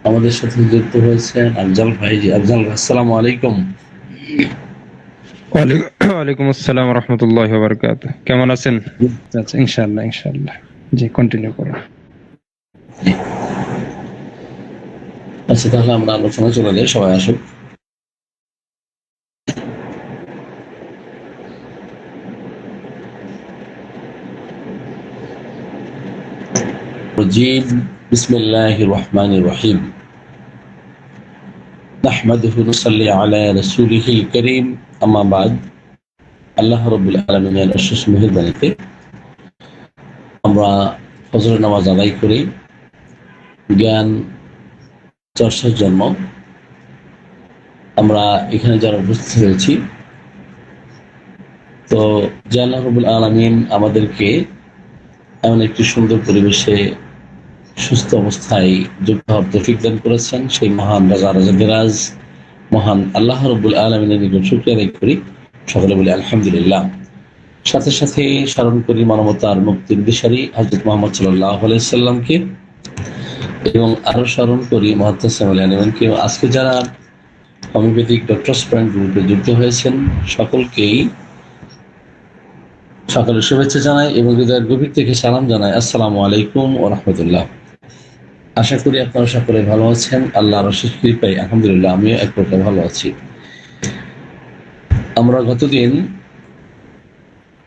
আমাদের সাথে যুক্ত হয়েছেন আফজাল ভাই। আফজাল ভাই, আসসালামু আলাইকুম। ওয়ালাইকুম আসসালাম রহমতুল্লাহ বারকাতুহ। কেমন আছেন? আচ্ছা, ইনশাআল্লাহ ইনশাআল্লাহ। জি, কন্টিনিউ করুন। আচ্ছা, তাহলে আমরা আলোচনা চলে যাই, সবাই আসুক। রজিম, বিসমিল্লাহির রহমানির রহিম। নাহমাদুহু নুসাল্লি আলা রাসূলিহিল কারীম, আম্মা বাদ। আল্লাহ রাব্বুল আলামিনের অশেষ মেহেরবানিতে আমরা ফজরের নামাজ আদায় করি জ্ঞান চর্চার জন্য আমরা এখানে যারা উপস্থিত হয়েছি। তো যে আল্লাহ রাব্বুল আলামিন আমাদেরকে এমন একটি সুন্দর পরিবেশে সুস্থ অবস্থায় যুক্ত হওয়ার তৌফিক দান করেছেন, সেই মহান রাজা রাজাদিরাজ মহান আল্লাহ রাব্বুল আলামিনের নিকট শুকরিয়া আদায় করি। সকলে বলি আলহামদুলিল্লাহ। সাথে সাথে স্মরণ করি মানবতার মুক্তির দিশারি হযরত মুহাম্মদ সাল্লাল্লাহু আলাইহি সাল্লামকে, এবং আরো স্মরণ করি মুহাত্তাসিম আলিমকে। আজকে যারা হোমিওপ্যাথিক ডক্টরস পয়েন্ট গ্রুপে যুক্ত হয়েছেন সকলকেই সকালের শুভেচ্ছা জানাই এবং হৃদয়ের গভীর থেকে সালাম জানাই, আসসালামু আলাইকুম ওয়া রাহমাতুল্লাহ। আশা করি আপনারা সকলে ভালো আছেন। আল্লাহর অশেষ কৃপায় আলহামদুলিল্লাহ আমিও এক প্রকার ভালো আছি। আমরা গতদিন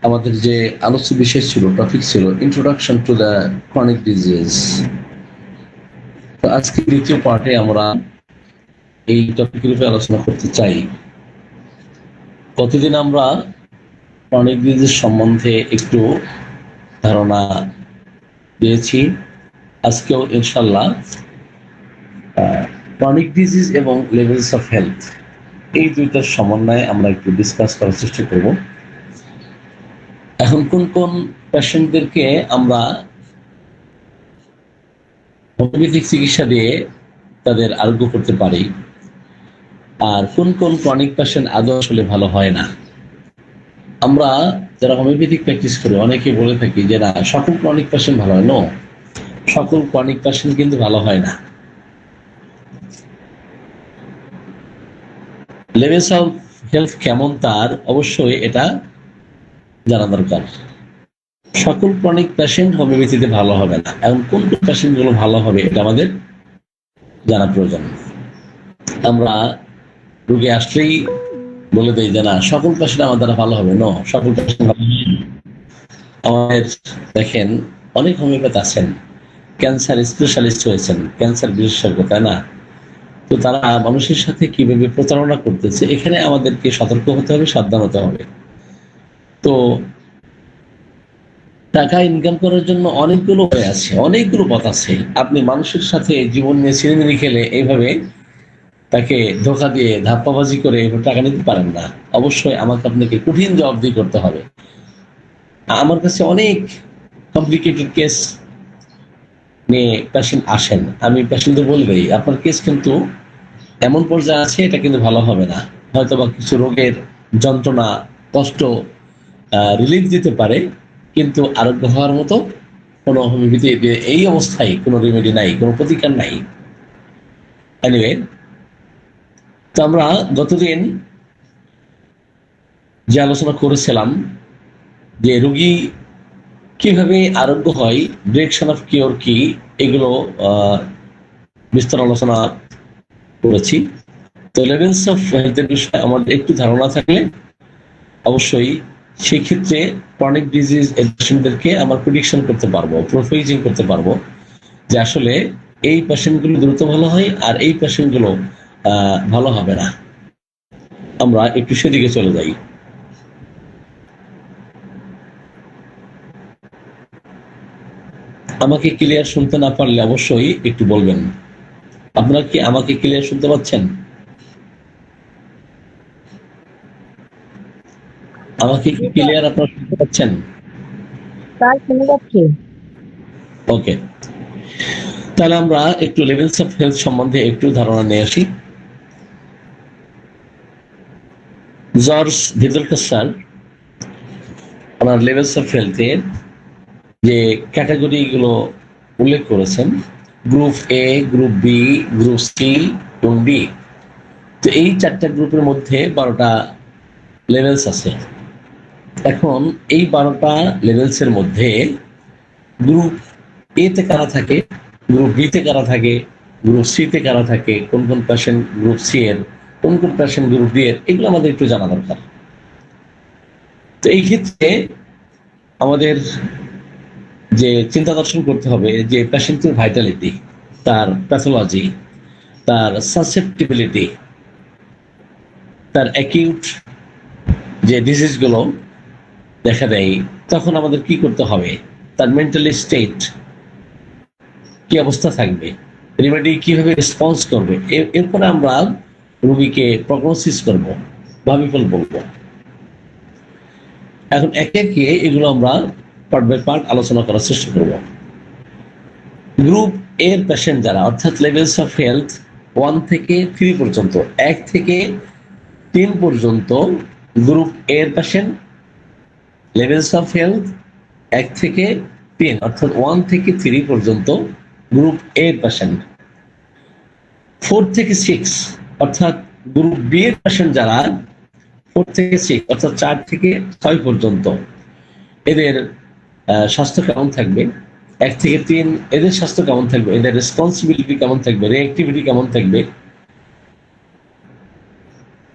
আমাদের যে আলোচ্য বিষয় ছিল, টপিক ছিল introduction to the chronic disease. তো আজকে দ্বিতীয় পার্টে আমরা এই টপিকের উপরে আলোচনা করতে চাই। কতদিন আমরা ক্রনিক ডিজিজ সম্বন্ধে একটু ধারণা দিয়েছি। আজকেও ইনশাল্লাহ ক্রনিক ডিজিজ এবং লেভেলস অফ হেলথ, এই দুইটার সমন্বয়ে আমরা একটু ডিসকাস করার চেষ্টা করব। এখন কোন কোন পেশেন্টদেরকে আমরা হোমিওপ্যাথিক চিকিৎসা দিয়ে তাদের আরোগ্য করতে পারি, আর কোন কোন ক্রনিক পেশেন্ট আদৌ আসলে ভালো হয় না। আমরা যারা হোমিওপ্যাথিক প্র্যাকটিস করি অনেকে বলে থাকি যে না, সকল ক্রনিক পেশেন্ট ভালো হয়। নো, সকল ক্রনিক পেশেন্ট কিন্তু ভালো হয় না। লেভেলস অফ হেলথ কেমন তার অবশ্যই এটা জানা দরকার। সকল ক্রনিক পেশেন্ট হোমিওপ্যাথিতে ভালো হবে না, এবং কোন কোন পেশেন্ট গুলো ভালো হবে এটা আমাদের জানা প্রয়োজন। আমরা রোগী আসলেই বলে দেই যে না, সকল পেশেন্ট আমার দ্বারা ভালো হবে। নো, সকল পেশেন্ট ভালো হবে না। আমাদের দেখেন অনেক হোমিওপ্যাথ আছেন, ক্যান্সার স্পেশালিস্ট হয়েছেন, ক্যান্সার বিশেষজ্ঞ, তাই না? তো তারা মানুষের সাথে কিভাবে প্রতারণা করতেছে, এখানে আমাদেরকে সতর্ক হতে হবে, সাবধান হতে হবে। তো টাকা ইনকাম করার জন্য অনেকগুলো উপায় আছে, অনেকগুলো পথ আছে। আপনি মানুষের সাথে জীবন নিয়ে ছিনিমিনি খেলে এইভাবে তাকে ধোকা দিয়ে ধাপ্পাবাজি করে টাকা নিতে পারেন না। অবশ্যই আমাকে আপনাকে কঠিন জবাবদিহি করতে হবে। আমার কাছে অনেক কমপ্লিকেটেড কেস নিয়ে পেশেন্ট আসেন, আমি পেশেন্টদের বলে দেই আপনার কেস কিন্তু এমন পর্যায়ে আছে, এটা কিন্তু ভালো হবে না। হয়তো বা কিছু রোগের যন্ত্রণা কষ্ট রিলিফ দিতে পারে, কিন্তু আরোগ্য হওয়ার মতো কোনো হোমিওপ্যাথি এই অবস্থায় কোনো রেমেডি নাই, কোনো প্রতিকার নাই। এনিওয়ে, তো আমরা গতদিন যে আলোচনা করেছিলাম যে রোগী কিভাবে আরোগ্য হয়, ডিরেকশন অফ কিওর কি, এগুলো বিস্তার আলোচনা করেছি। তো লেভেলস অফ হেলথের বিষয়ে আমাদের একটু ধারণা থাকলে অবশ্যই সেই ক্ষেত্রে ক্রনিক ডিজিজ পেশেন্টদেরকে আমরা প্রেডিকশন করতে পারবো, প্রোফাইজিং করতে পারবো যে আসলে এই পেশেন্টগুলো দ্রুত ভালো হয় আর এই পেশেন্টগুলো ভালো হবে না। আমরা একটু সেদিকে চলে যাই। আমাকে ক্লিয়ার শুনতে না পারলে অবশ্যই একটু বলবেন। আপনারা কি আমাকে ক্লিয়ার শুনতে পাচ্ছেন? আমাকে কি ক্লিয়ার আপনারা শুনতে পাচ্ছেন? ওকে, তাহলে আমরা একটু লেভেলস অফ হেলথ সম্বন্ধে একটু ধারণা নিয়ে আসি। জর্জ ভিদলকার স্যার ওনার লেভেলস অফ হেলথের যে ক্যাটাগরি গুলো উল্লেখ করেছেন, group A, group B, group C এবং ডি। তো এই 4টা গ্রুপের মধ্যে 12টা লেভেলস আছে। এখন এই 12টা লেভেলসের মধ্যে গ্রুপ এ তে কারা থাকে, গ্রুপ বি তে কারা থাকে, গ্রুপ সি তে কারা থাকে, কোন কোন পেশেন্ট গ্রুপ সি এর, কোন কোন পেশেন্ট গ্রুপ ডি এর, এগুলো আমাদের একটু জানা দরকার। তো এই ক্ষেত্রে আমাদের যে চিন্তা দর্শন করতে হবে যে পেশেন্টের ভাইটালিটি, তার প্যাথোলজি, তার সাসেপ্টিবিলিটি, তার অ্যাকিউট যে ডিজিজ গুলো দেখা দেয়, তখন আমাদের কি করতে হবে, তার মেন্টালি স্টেট কি অবস্থা থাকবে, রেমেডি কিভাবে রেসপন্স করবে, এরপরে আমরা রোগীকে প্রগনোসিস করব, ভাবিফল বলবো। এখন একে একে এগুলো আমরা পার্ট বাই পার্ট আলোচনা করার চেষ্টা করব। গ্রুপ এর পেশেন্ট যারা, অর্থাৎ লেভেলস অফ হেলথ 1 থেকে 3 পর্যন্ত, 1 থেকে 3 পর্যন্ত গ্রুপ এর পেশেন্ট, লেভেলস অফ হেলথ 1 থেকে 3 অর্থাৎ 1 থেকে 3 পর্যন্ত গ্রুপ এর পেশেন্ট। 4 থেকে 6 অর্থাৎ গ্রুপ বি এর পেশেন্ট যারা, 4 থেকে 6 অর্থাৎ 4 থেকে 6 পর্যন্ত, এদের স্বাস্থ্য কেমন থাকবে, 1 থেকে 3 এদের স্বাস্থ্য কেমন থাকবে, এদের রেসপন্সিবিলিটি কেমন থাকবে, রিঅ্যাক্টিভিটি কেমন থাকবে।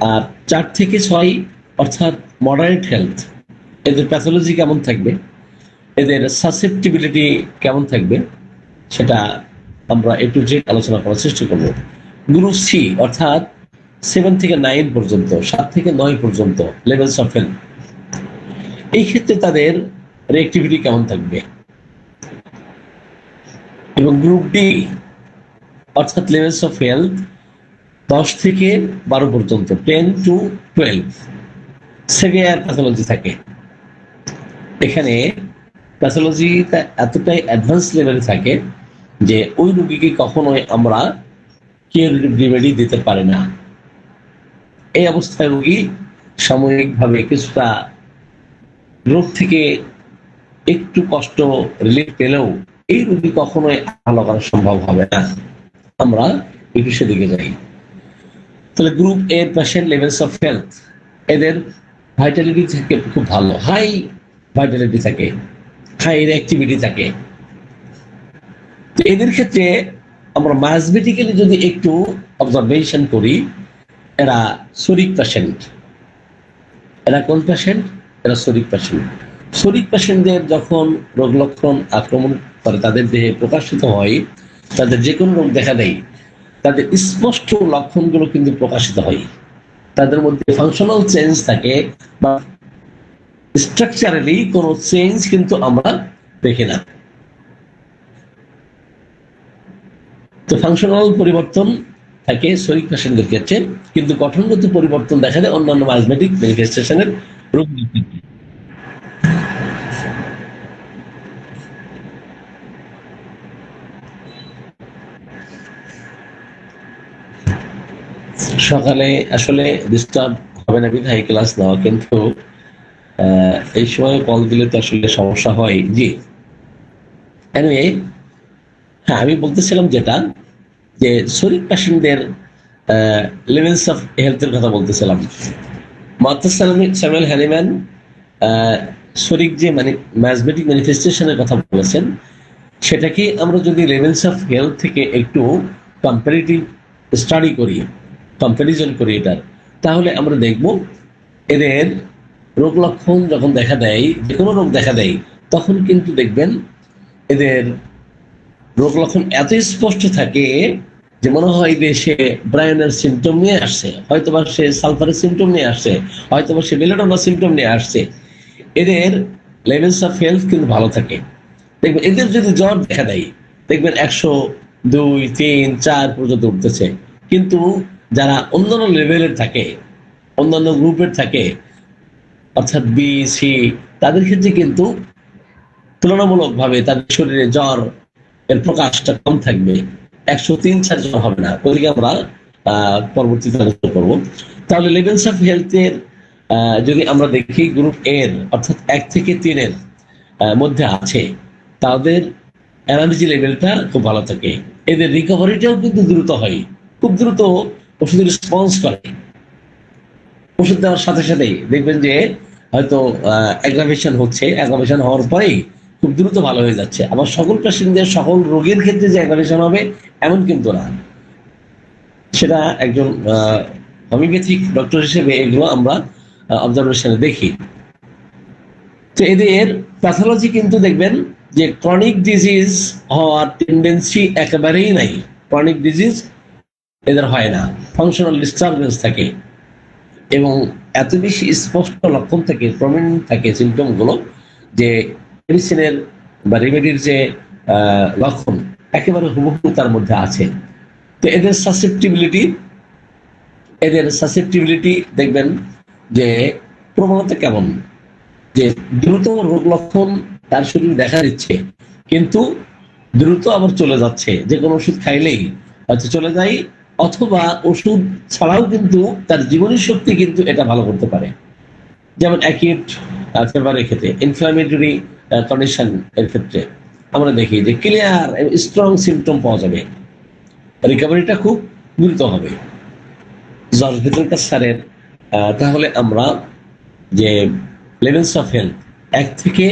আর 4 থেকে 6 অর্থাৎ মডারেট হেলথ, এদের প্যাথোলজি কেমন থাকবে, এদের সাসেপ্টিবিলিটি কেমন থাকবে, সেটা আমরা একটু যে আলোচনা করার চেষ্টা করব। গ্রুপ সি অর্থাৎ 7 থেকে 9 পর্যন্ত, 7 থেকে 9 পর্যন্ত লেভেলস অফ হেলথ, এই ক্ষেত্রে তাদের রিঅ্যাক্টিভিটি কেমন থাকবে। এবং গ্রুপ ডি অর্থাৎ লেভেলস অফ হেলথ 10 থেকে 12 পর্যন্ত, 10 to 12 সেভিয়ার প্যাথোলজি থাকে। এখানে প্যাথোলজিটা এতটাই অ্যাডভান্স লেভেলে থাকে যে ওই রোগীকে কখনোই আমরা কিউরেটিভ রেমেডি দিতে পারি না। এই অবস্থায় রোগী সাময়িকভাবে কিছুটা রোগ থেকে একটু কষ্ট রিলিফ পেলেও এই রোগী কখনোই ভালো করা সম্ভব হবে না। আমরা একটু সেদিকে যাই। তাহলে গ্রুপ এর পেশেন্ট লেভেলস অফ হেলথ, এদের ভাইটালিটি থাকে খুব ভালো, হাই ভাইটালিটি থাকে, হাই অ্যাক্টিভিটি থাকে। তো এদের ক্ষেত্রে আমরা ম্যাথমেটিক্যালি যদি একটু অবজারভেশন করি, এরা শরিক পেশেন্ট। এরা কোন পেশেন্ট? এরা শরিক পেশেন্ট। শরিক পেশেন্টদের যখন রোগ লক্ষণ আক্রমণ করে, তাদের দেহে প্রকাশিত হয়, তাদের যে কোনো রোগ দেখা দেয়, তাদের স্পষ্ট লক্ষণগুলো কিন্তু প্রকাশিত হয়। তাদের মধ্যে ফাংশনাল চেঞ্জ থাকে বা স্ট্রাকচারালি কোনো চেঞ্জ কিন্তু আমরা দেখি না। তো ফাংশনাল পরিবর্তন থাকে শরীর পেশেন্টদের ক্ষেত্রে, কিন্তু গঠনগত পরিবর্তন দেখা যায় অন্যান্য ম্যাজমেটিক ম্যানিফেস্টেশনের রোগীর ক্ষেত্রে। সকালে আসলে ডিস্টার্ব হবে না বিধায় ক্লাস নেওয়া, কিন্তু এই সময় কল দিলে তো আসলে সমস্যা হয়। জি, এনিওয়ে, হ্যাঁ, আমি বলতেছিলাম যেটা, যে শরীর পেশেন্টদের লেভেলস অফ হেলথের কথা বলতেছিলাম। মার্থাস স্যামুয়েল হ্যানিম্যান শরীর যে ম্যাজমেটিক ম্যানিফেস্টেশনের কথা বলেছেন, সেটাকে আমরা যদি লেভেলস অফ হেলথ থেকে একটু কম্পারেটিভ স্টাডি করি, কম্পারিজন করি এটার, তাহলে আমরা দেখব এদের রোগ লক্ষণ যখন দেখা দেয়, যে কোনো রোগ দেখা দেয়, তখন কিন্তু দেখবেন এদের রোগ লক্ষণ এত স্পষ্ট থাকে যে মনে হয় যে সে ব্রায়নের সিমটম নিয়ে আসছে, হয়তোবা সে সালফারের সিমটম নিয়ে আসছে, হয়তোবা সে বেলেডোনার সিমটম নিয়ে আসছে। এদের লেভেলস অফ হেলথ কিন্তু ভালো থাকে। দেখবেন এদের যদি জ্বর দেখা দেয়, দেখবেন 102, 3, 4 পর্যন্ত উঠতেছে। কিন্তু যারা অন্যান্য লেভেলের থাকে, অন্যান্য গ্রুপের থাকে, অর্থাৎ বি সি, তাদের ক্ষেত্রে কিন্তু তুলনামূলকভাবে তাদের শরীরে জ্বর এর প্রকাশটা কম থাকবে, 103, 4 জ্বর হবে না। ওইদিকে আমরা পরবর্তীতে আলোচনা করবো। তাহলে লেভেলস অফ হেলথের যদি আমরা দেখি, গ্রুপ এর অর্থাৎ 1 থেকে 3 এর মধ্যে আছে, তাদের এনার্জি লেভেলটা খুব ভালো থাকে, এদের রিকভারিটাও কিন্তু দ্রুত হয়, খুব দ্রুত ওষুধের রেসপন্স করে। ওষুধ দেওয়ার সাথে সাথেই দেখবেন যে হয়তো অ্যাগ্রাভেশন হচ্ছে, অ্যাগ্রাভেশন হওয়ার পরেই খুব দ্রুত ভালো হয়ে যাচ্ছে। আবার সকল পেশেন্টদের সকল রোগের ক্ষেত্রে যে অ্যাগ্রাভেশন হবে এমন কিন্তু না। সেটা একজন হোমিওপ্যাথিক ডক্টর হিসেবে এগুলো আমরা অবজারভেশনে দেখি। তো এদের প্যাথোলজি কিন্তু দেখবেন যে ক্রনিক ডিজিজ হওয়ার টেন্ডেন্সি একেবারেই নাই। ক্রনিক ডিজিজ এদের হয় না, ফাংশনাল ডিস্টারবেন্স থাকে এবং এত বেশি স্পষ্ট লক্ষণ থাকে, প্রমিনেন্ট থাকে সিমটম গুলো, যে মেডিসিনের বা রেমেডির যে লক্ষণ একেবারে হুবহু তার মধ্যে আছে। তো এদের সাসেপ্টিবিলিটি দেখবেন যে প্রবণতা কেমন, যে দ্রুত রোগ লক্ষণ তার শরীরে দেখা দিচ্ছে, কিন্তু দ্রুত আবার চলে যাচ্ছে, যে কোনো ওষুধ খাইলেই হয়তো চলে যায়, অথবা ওষুধ ছাড়াও কিন্তু তার জীবনী শক্তি কিন্তু এটা ভালো করতে পারে। যেমন অ্যাকিউট ফেভারের ক্ষেত্রে, ইনফ্লামেটরি কন্ডিশন এর ক্ষেত্রে আমরা দেখি যে ক্লিয়ার স্ট্রং সিমটম পাওয়া যাবে, রিকভারিটা খুব দ্রুত হবে। জর্জ ভিতরকার স্যারের তাহলে আমরা যে লেভেলস অফ হেলথ 1 থেকে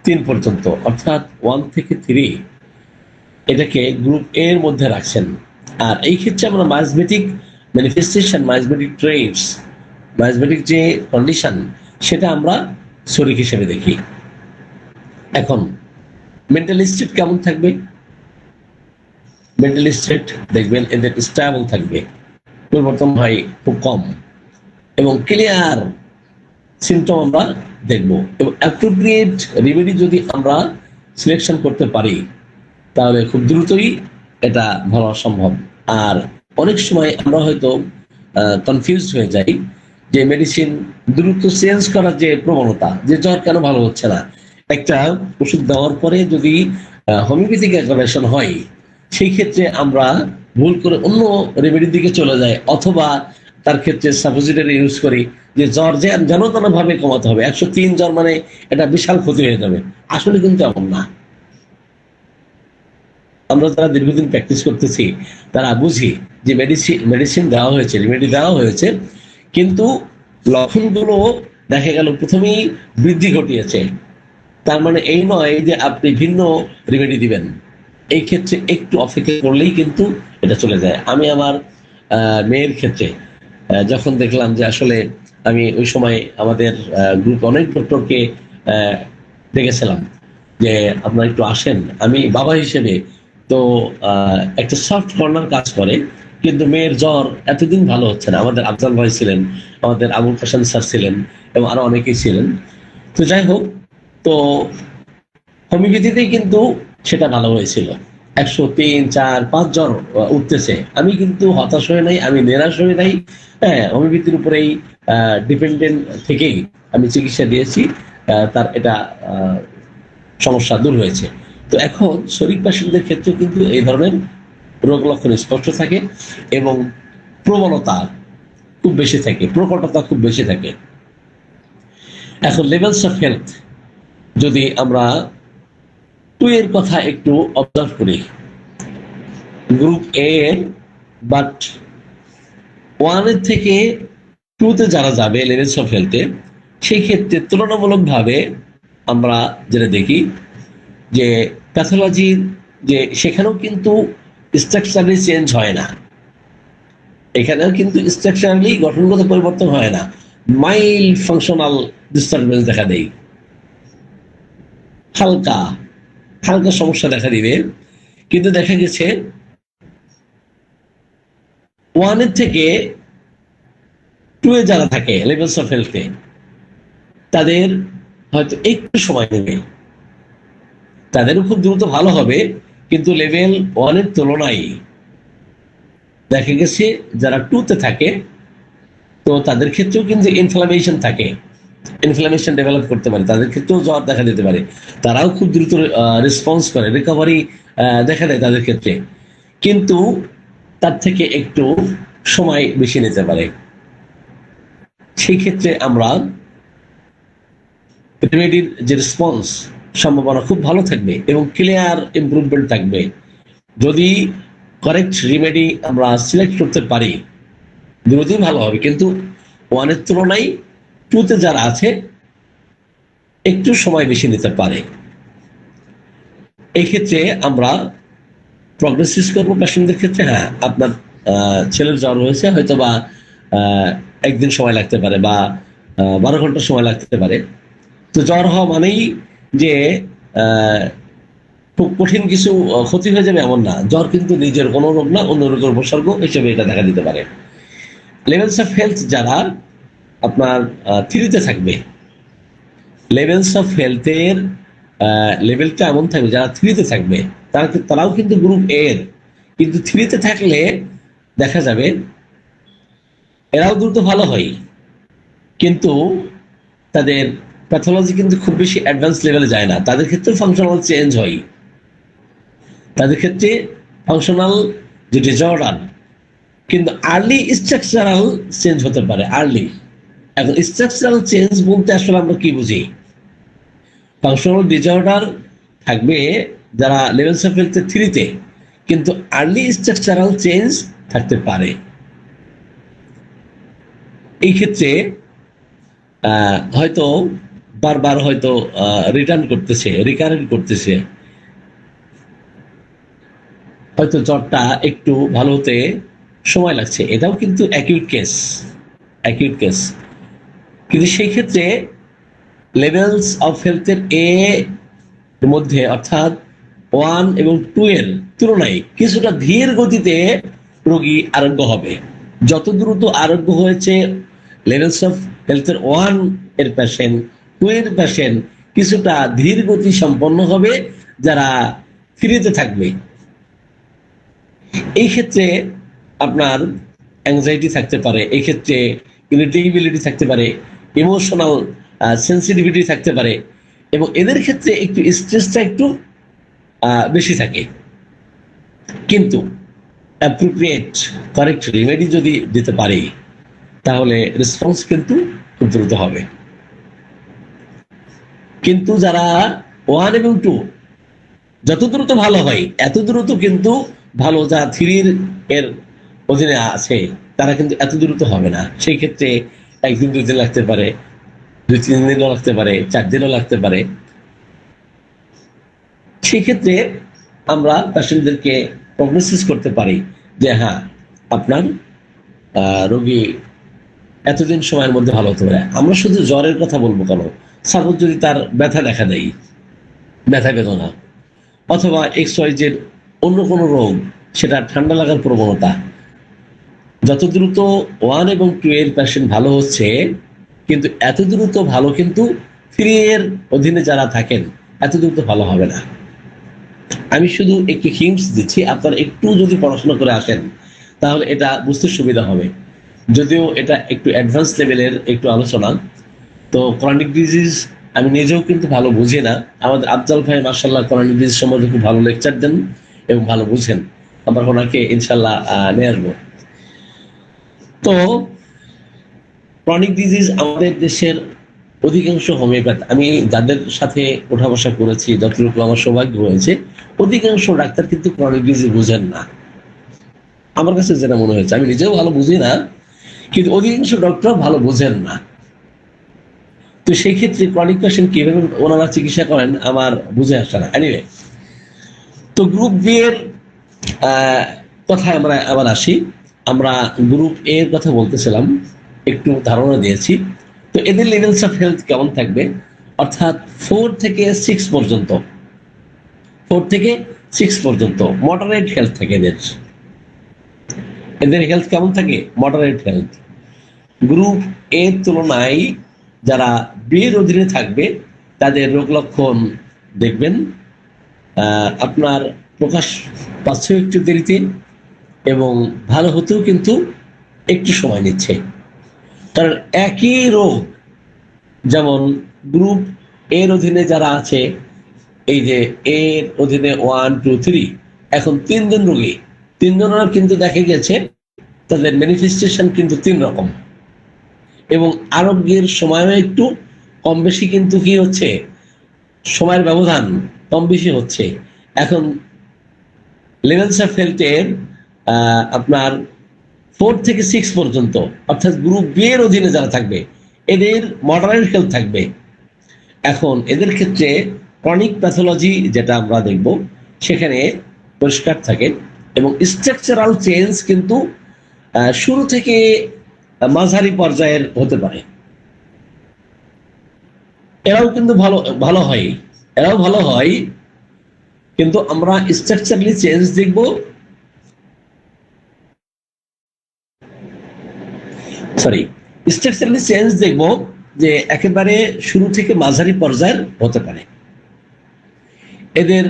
3 পর্যন্ত, অর্থাৎ 1 থেকে 3, এটাকে গ্রুপ এ এর মধ্যে রাখছেন। আর এই ক্ষেত্রে আমরা মাইজমেটিক ম্যানিফেস্টেশন, মাইজমেটিক ট্রেটস, মাইজমেটিক যে কন্ডিশন সেটা আমরা শরীর হিসেবে দেখি। এখন মেন্টাল স্টেট কেমন থাকবে? মেন্টাল স্টেট দেখবেন এদের স্টেবল থাকবে, পরিবর্তন হয় খুব কম, এবং ক্লিয়ার সিমটম আমরা দেখবো। এবং অ্যাপ্রোপ্রিয়েট রেমেডি যদি আমরা সিলেকশন করতে পারি তাহলে খুব দ্রুতই এটা ভালো সম্ভব। আর অনেক সময় আমরা হয়তো কনফিউজ হয়ে যাই যে মেডিসিন দ্রুত চেঞ্জ করার যে প্রবণতা, যে জ্বর কেন ভালো হচ্ছে না, একটা ওষুধ দেওয়ার পরে যদি হোমিওপ্যাথিক অ্যাগ্রাভেশন হয় সেই ক্ষেত্রে আমরা ভুল করে অন্য রেমেডির দিকে চলে যাই, অথবা তার ক্ষেত্রে সাপোজিটরি ইউজ করি যে জ্বর যে যেন তেন ভাবে কমাতে হবে, 103 জ্বর মানে এটা বিশাল ক্ষতি হয়ে যাবে। আসলে কিন্তু এমন না। আমরা যারা দীর্ঘদিন প্র্যাকটিস করতেছি তারা বুঝি যে মেডিসিন দেওয়া হয়েছে, রেমেডি দেওয়া হয়েছে, কিন্তু লক্ষণগুলো দেখা গেল প্রথমেই বৃদ্ধি ঘটিয়েছে, তার মানে এই নয় যে আপনি ভিন্ন রেমেডি দিবেন। এই ক্ষেত্রে একটু অপেক্ষা করলেই কিন্তু এটা চলে যায়। আমি আমার মেয়ের ক্ষেত্রে যখন দেখলাম যে আসলে, আমি ওই সময় আমাদের গ্রুপ অনেক ডক্টরকে ডেকেছিলাম যে আপনারা একটু আসেন, আমি বাবা হিসেবে তো একটা সফট কর্নার কাজ করে, কিন্তু মেয়ের জ্বর এতদিন ভালো হচ্ছে না। আমাদের আফজাল ভাই ছিলেন, আমাদের আবুল হাসান স্যার ছিলেন, এবং আরো অনেকেই ছিলেন। তো যাই হোক, তো হোমিওপ্যাথিতেই কিন্তু সেটা ভালো হয়েছিল। 103, 4, 5 জ্বর উঠতেছে, আমি কিন্তু হতাশ হয়ে নাই, আমি নিরাশ হয়ে নাই। হ্যাঁ, হোমিওপ্যাথির উপরেই ডিপেন্ডেন্ট থেকেই আমি চিকিৎসা দিয়েছি, তার এটা সমস্যা দূর হয়েছে। তো এখন শরীর পেশেন্টদের ক্ষেত্রে কিন্তু এই ধরনের রোগ লক্ষণ স্পষ্ট থাকে এবং প্রবলতা খুব বেশি থাকে, প্রকটতা খুব বেশি থাকে। এখন লেভেলস অফ হেলথ যদি আমরা 2 এর কথা একটু অবজার্ভ করি, গ্রুপ এ, বাট 1 এর থেকে 2 তে যারা যাবে লেভেলস অফ হেলথে, সেই ক্ষেত্রে তুলনামূলকভাবে আমরা যেটা দেখি যে প্যাথোলজির যে সেখানেও কিন্তু স্ট্রাকচারালি চেঞ্জ হয় না, এখানেও কিন্তু স্ট্রাকচারালি গঠনগত পরিবর্তন হয় না, মাইল্ড ফাংশনাল ডিস্টারবেন্স দেখা দেয়, হালকা হালকা সমস্যা দেখা দিবে। কিন্তু দেখা গেছে 1 এর থেকে 2 এ যারা থাকে লেভেলস অফ হেলথে, তাদের হয়তো একটু সময় নেবে, তাদেরও খুব দ্রুত ভালো হবে, কিন্তু লেভেল 1 এর তুলনায় দেখা গেছে যারা 2 তে থাকে, তো তাদের ক্ষেত্রেও কিন্তু ইনফ্লামেশন থাকে, ইনফ্লামেশন ডেভেলপ করতে পারে, তাদের ক্ষেত্রেও জ্বর দেখা দিতে পারে, তারাও খুব দ্রুত রেসপন্স করে, রিকভারি দেখা দেয় তাদের ক্ষেত্রে, কিন্তু তার থেকে একটু সময় বেশি নিতে পারে। সেই ক্ষেত্রে আমরা রেমেডির যে রেসপন্স সম্ভাবনা খুব ভালো থাকবে এবং ক্লিয়ার ইমপ্রুভমেন্ট থাকবে। যদি কারেক্ট রিমেডি আমরা সিলেক্ট করতে পারি, দুটোই ভালো হবে। কিন্তু ওয়ানের তুলনায় টুতে যারা আছে একটু সময় বেশি নিতে পারে। এই ক্ষেত্রে আমরা প্রগনোসিস করবো পেশেন্টদের ক্ষেত্রে, হ্যাঁ আপনার ছেলের জ্বর হয়েছে, হয়তো বা একদিন সময় লাগতে পারে বা 12 ঘন্টা সময় লাগতে পারে। তো জ্বর হওয়া মানেই যে খুব কঠিন কিছু ক্ষতি হয়ে যাবে এমন না। জ্বর কিন্তু নিজের কোনো রোগ না, অন্য রোগের উপসর্গ হিসেবে এটা দেখা দিতে পারে। লেভেলস অফ হেলথ যারা আপনার 3-তে থাকবে, লেভেলস অফ হেলথের লেভেলটা এমন থাকবে যারা 3-তে থাকবে তারাও কিন্তু গ্রুপ এর, কিন্তু 3-তে থাকলে দেখা যাবে এরাও দ্রুত ভালো হয়, কিন্তু তাদের প্যাথোলজি কিন্তু খুব বেশি অ্যাডভান্স লেভেলে যায় না। তাদের ক্ষেত্রে ফাংশনাল চেঞ্জ হয়, তাদের ক্ষেত্রে ফাংশনাল যে ডিসঅর্ডার, কিন্তু আর্লি স্ট্রাকচারাল চেঞ্জ হতে পারে আর্লি। এখন স্ট্রাকচারাল চেঞ্জ বলতে আসলে আমরা কি বুঝি? ফাংশনাল ডিসঅর্ডার থাকবে যারা লেভেলস অফ হেলথ 3-তে, কিন্তু আর্লি স্ট্রাকচারাল চেঞ্জ থাকতে পারে। এই ক্ষেত্রে হয়তো বারবার হয়তো রিটার্ন করতেছে, রিকারেন্ট করতেছে, হয়তো জ্বরটা একটু ভালো হতে সময় লাগছে, এটাও কিন্তু অ্যাকিউট কেস। কিন্তু সেই ক্ষেত্রে লেভেলস অফ হেলথের এর মধ্যে অর্থাৎ 1 এবং 2 এর তুলনায় কিছুটা ধীর গতিতে রোগী আরোগ্য হবে। যত দ্রুত আরোগ্য হয়েছে লেভেলস অফ হেলথের 1 এর পেশেন্ট, 2 এর পেশেন্ট কিছুটা ধীর গতি সম্পন্ন হবে যারা 3-তে থাকবে। এই ক্ষেত্রে আপনার অ্যাংজাইটি থাকতে পারে, এই ক্ষেত্রে ইরিটেবিলিটি থাকতে পারে, ইমোশনাল সেন্সিটিভিটি থাকতে পারে, এবং এদের ক্ষেত্রে একটু স্ট্রেসটা একটু বেশি থাকে। কিন্তু অ্যাপ্রোপ্রিয়েট কারেক্ট রিমেডি যদি দিতে পারি তাহলে রেসপন্স কিন্তু খুব দ্রুত হবে। কিন্তু যারা 1 এবং 2 যত দ্রুত ভালো হয় এত দ্রুত কিন্তু ভালো, যারা 3 এর অধীনে আছে তারা কিন্তু এত দ্রুত হবে না। সেই ক্ষেত্রে 1 দিন 2 দিন লাগতে পারে, 2-3 দিনও লাগতে পারে, 4 দিনও লাগতে পারে। সেই ক্ষেত্রে আমরা পেশেন্টদেরকে প্রগনোসিস করতে পারি যে হ্যাঁ আপনার রোগী এতদিন সময়ের মধ্যে ভালো হতে পারে। আমরা শুধু জ্বরের কথা বলবো কেন? সাপোজ যদি তার ব্যথা দেখা দেয়, ব্যথা বেদনা, অথবা XYZ অন্য কোনো রোগ, সেটা ঠান্ডা লাগার প্রবণতা, যত দ্রুত 1 এবং 2 এর পেশেন্ট ভালো হচ্ছে, কিন্তু এত দ্রুত ভালো কিন্তু 3 এর অধীনে যারা থাকেন এত দ্রুত ভালো হবে না। আমি শুধু একটু হিন্টস দিচ্ছি, আপনারা একটু যদি পড়াশোনা করে আসেন তাহলে এটা বুঝতে সুবিধা হবে। যদিও এটা একটু অ্যাডভান্স লেভেলের একটু আলোচনা, তো ক্রনিক ডিজিজ আমি নিজেও কিন্তু ভালো বুঝি না। আমাদের আফজাল ভাই মাশাআল্লাহ ক্রনিক ডিজিজ সম্বন্ধে খুব ভালো লেকচার দেন এবং ভালো বুঝেন। আমরা ওনাকে ইনশাল্লাহ নিয়ে আসবো। তো ক্রনিক ডিজিজ আমাদের দেশের অধিকাংশ হোমিওপ্যাথ, আমি যাদের সাথে ওঠা বসা করেছি, যতটুকু আমার সৌভাগ্য হয়েছে, অধিকাংশ ডাক্তার কিন্তু ক্রনিক ডিজিজ বুঝেন না। আমার কাছে যেটা মনে হয়েছে, আমি নিজেও ভালো বুঝি না, কিন্তু অধিকাংশ ডক্টর ভালো বুঝেন না। তো সেই ক্ষেত্রে ক্রনিক পেশেন্ট কিভাবে ওনারা চিকিৎসা করেন আমার বুঝে আসে না। এনিওয়ে, তো গ্রুপ বি এর কথায় আমরা আবার আসি। আমরা গ্রুপ এ এর কথা বলতেছিলাম, একটু ধারণা দিয়েছি। তো এদের লেভেলস অফ হেলথ কেমন থাকবে? অর্থাৎ 4 থেকে 6 পর্যন্ত, 4 থেকে 6 পর্যন্ত মডারেট হেলথ থাকে এদের। এদের হেলথ কেমন থাকে? Moderate health. গ্রুপ এর তুলনায় যারা বি এর অধীনে থাকবে তাদের রোগ লক্ষণ দেখবেন আপনার প্রকাশ পাচ্ছে একটু দেরিতে, এবং ভালো হতেও কিন্তু একটু সময় নিচ্ছে। কারণ একই রোগ, যেমন গ্রুপ এর অধীনে যারা আছে, এই যে এর অধীনে 1, 2, 3, এখন 3 জন রোগী, 3 জনের কিন্তু দেখা গেছে তাদের ম্যানিফেস্টেশন কিন্তু 3 রকম, এবং আরোগ্যের সময়ও একটু কম বেশি কিন্তু কি হচ্ছে সময়ের ব্যবধান কম বেশি হচ্ছে। এখন লেভেলস অফ হেলথের আপনার 4 থেকে 6 পর্যন্ত, অর্থাৎ গ্রুপ বি এর অধীনে যারা থাকবে এদের মডারেট হেলথ থাকবে। এখন এদের ক্ষেত্রে ক্রনিক প্যাথোলজি যেটা আমরা দেখব সেখানে পরিষ্কার থাকে এবং স্ট্রাকচারাল চেঞ্জ কিন্তু শুরু থেকে মাঝারি পর্যায়ের হতে পারে। এরাও কিন্তু ভালো ভালো হয়, এরাও ভালো হয়, কিন্তু আমরা স্ট্রাকচারালি চেঞ্জ দেখব স্ট্রাকচারালি চেঞ্জ দেখব যে একেবারে শুরু থেকে মাঝারি পর্যায়ের হতে পারে। এদের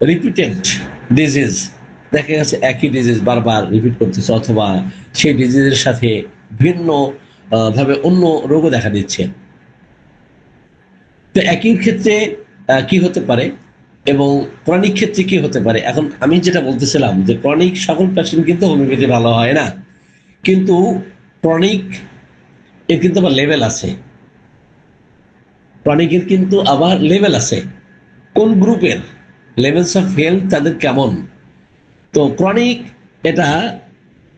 রিপিটেড ডিজিজ, দেখা গেছে একই ডিজিজ বারবার রিপিট করতেছে, অথবা সেই ডিজিজের সাথে ভিন্ন ভাবে অন্য রোগও দেখা দিচ্ছে। তো একই ক্ষেত্রে কি হতে পারে এবং ক্রনিক ক্ষেত্রে কি হতে পারে? এখন আমি যেটা বলতেছিলাম যে ক্রনিক সকল পেশেন্ট কিন্তু হোমিওপ্যাথি ভালো হয় না, কিন্তু ক্রনিক এর কিন্তু আবার লেভেল আছে। ক্রনিকের কিন্তু আবার লেভেল আছে, কোন গ্রুপের লেভেলস অফ হেলথ তাদের কেমন। তো ক্রনিক এটা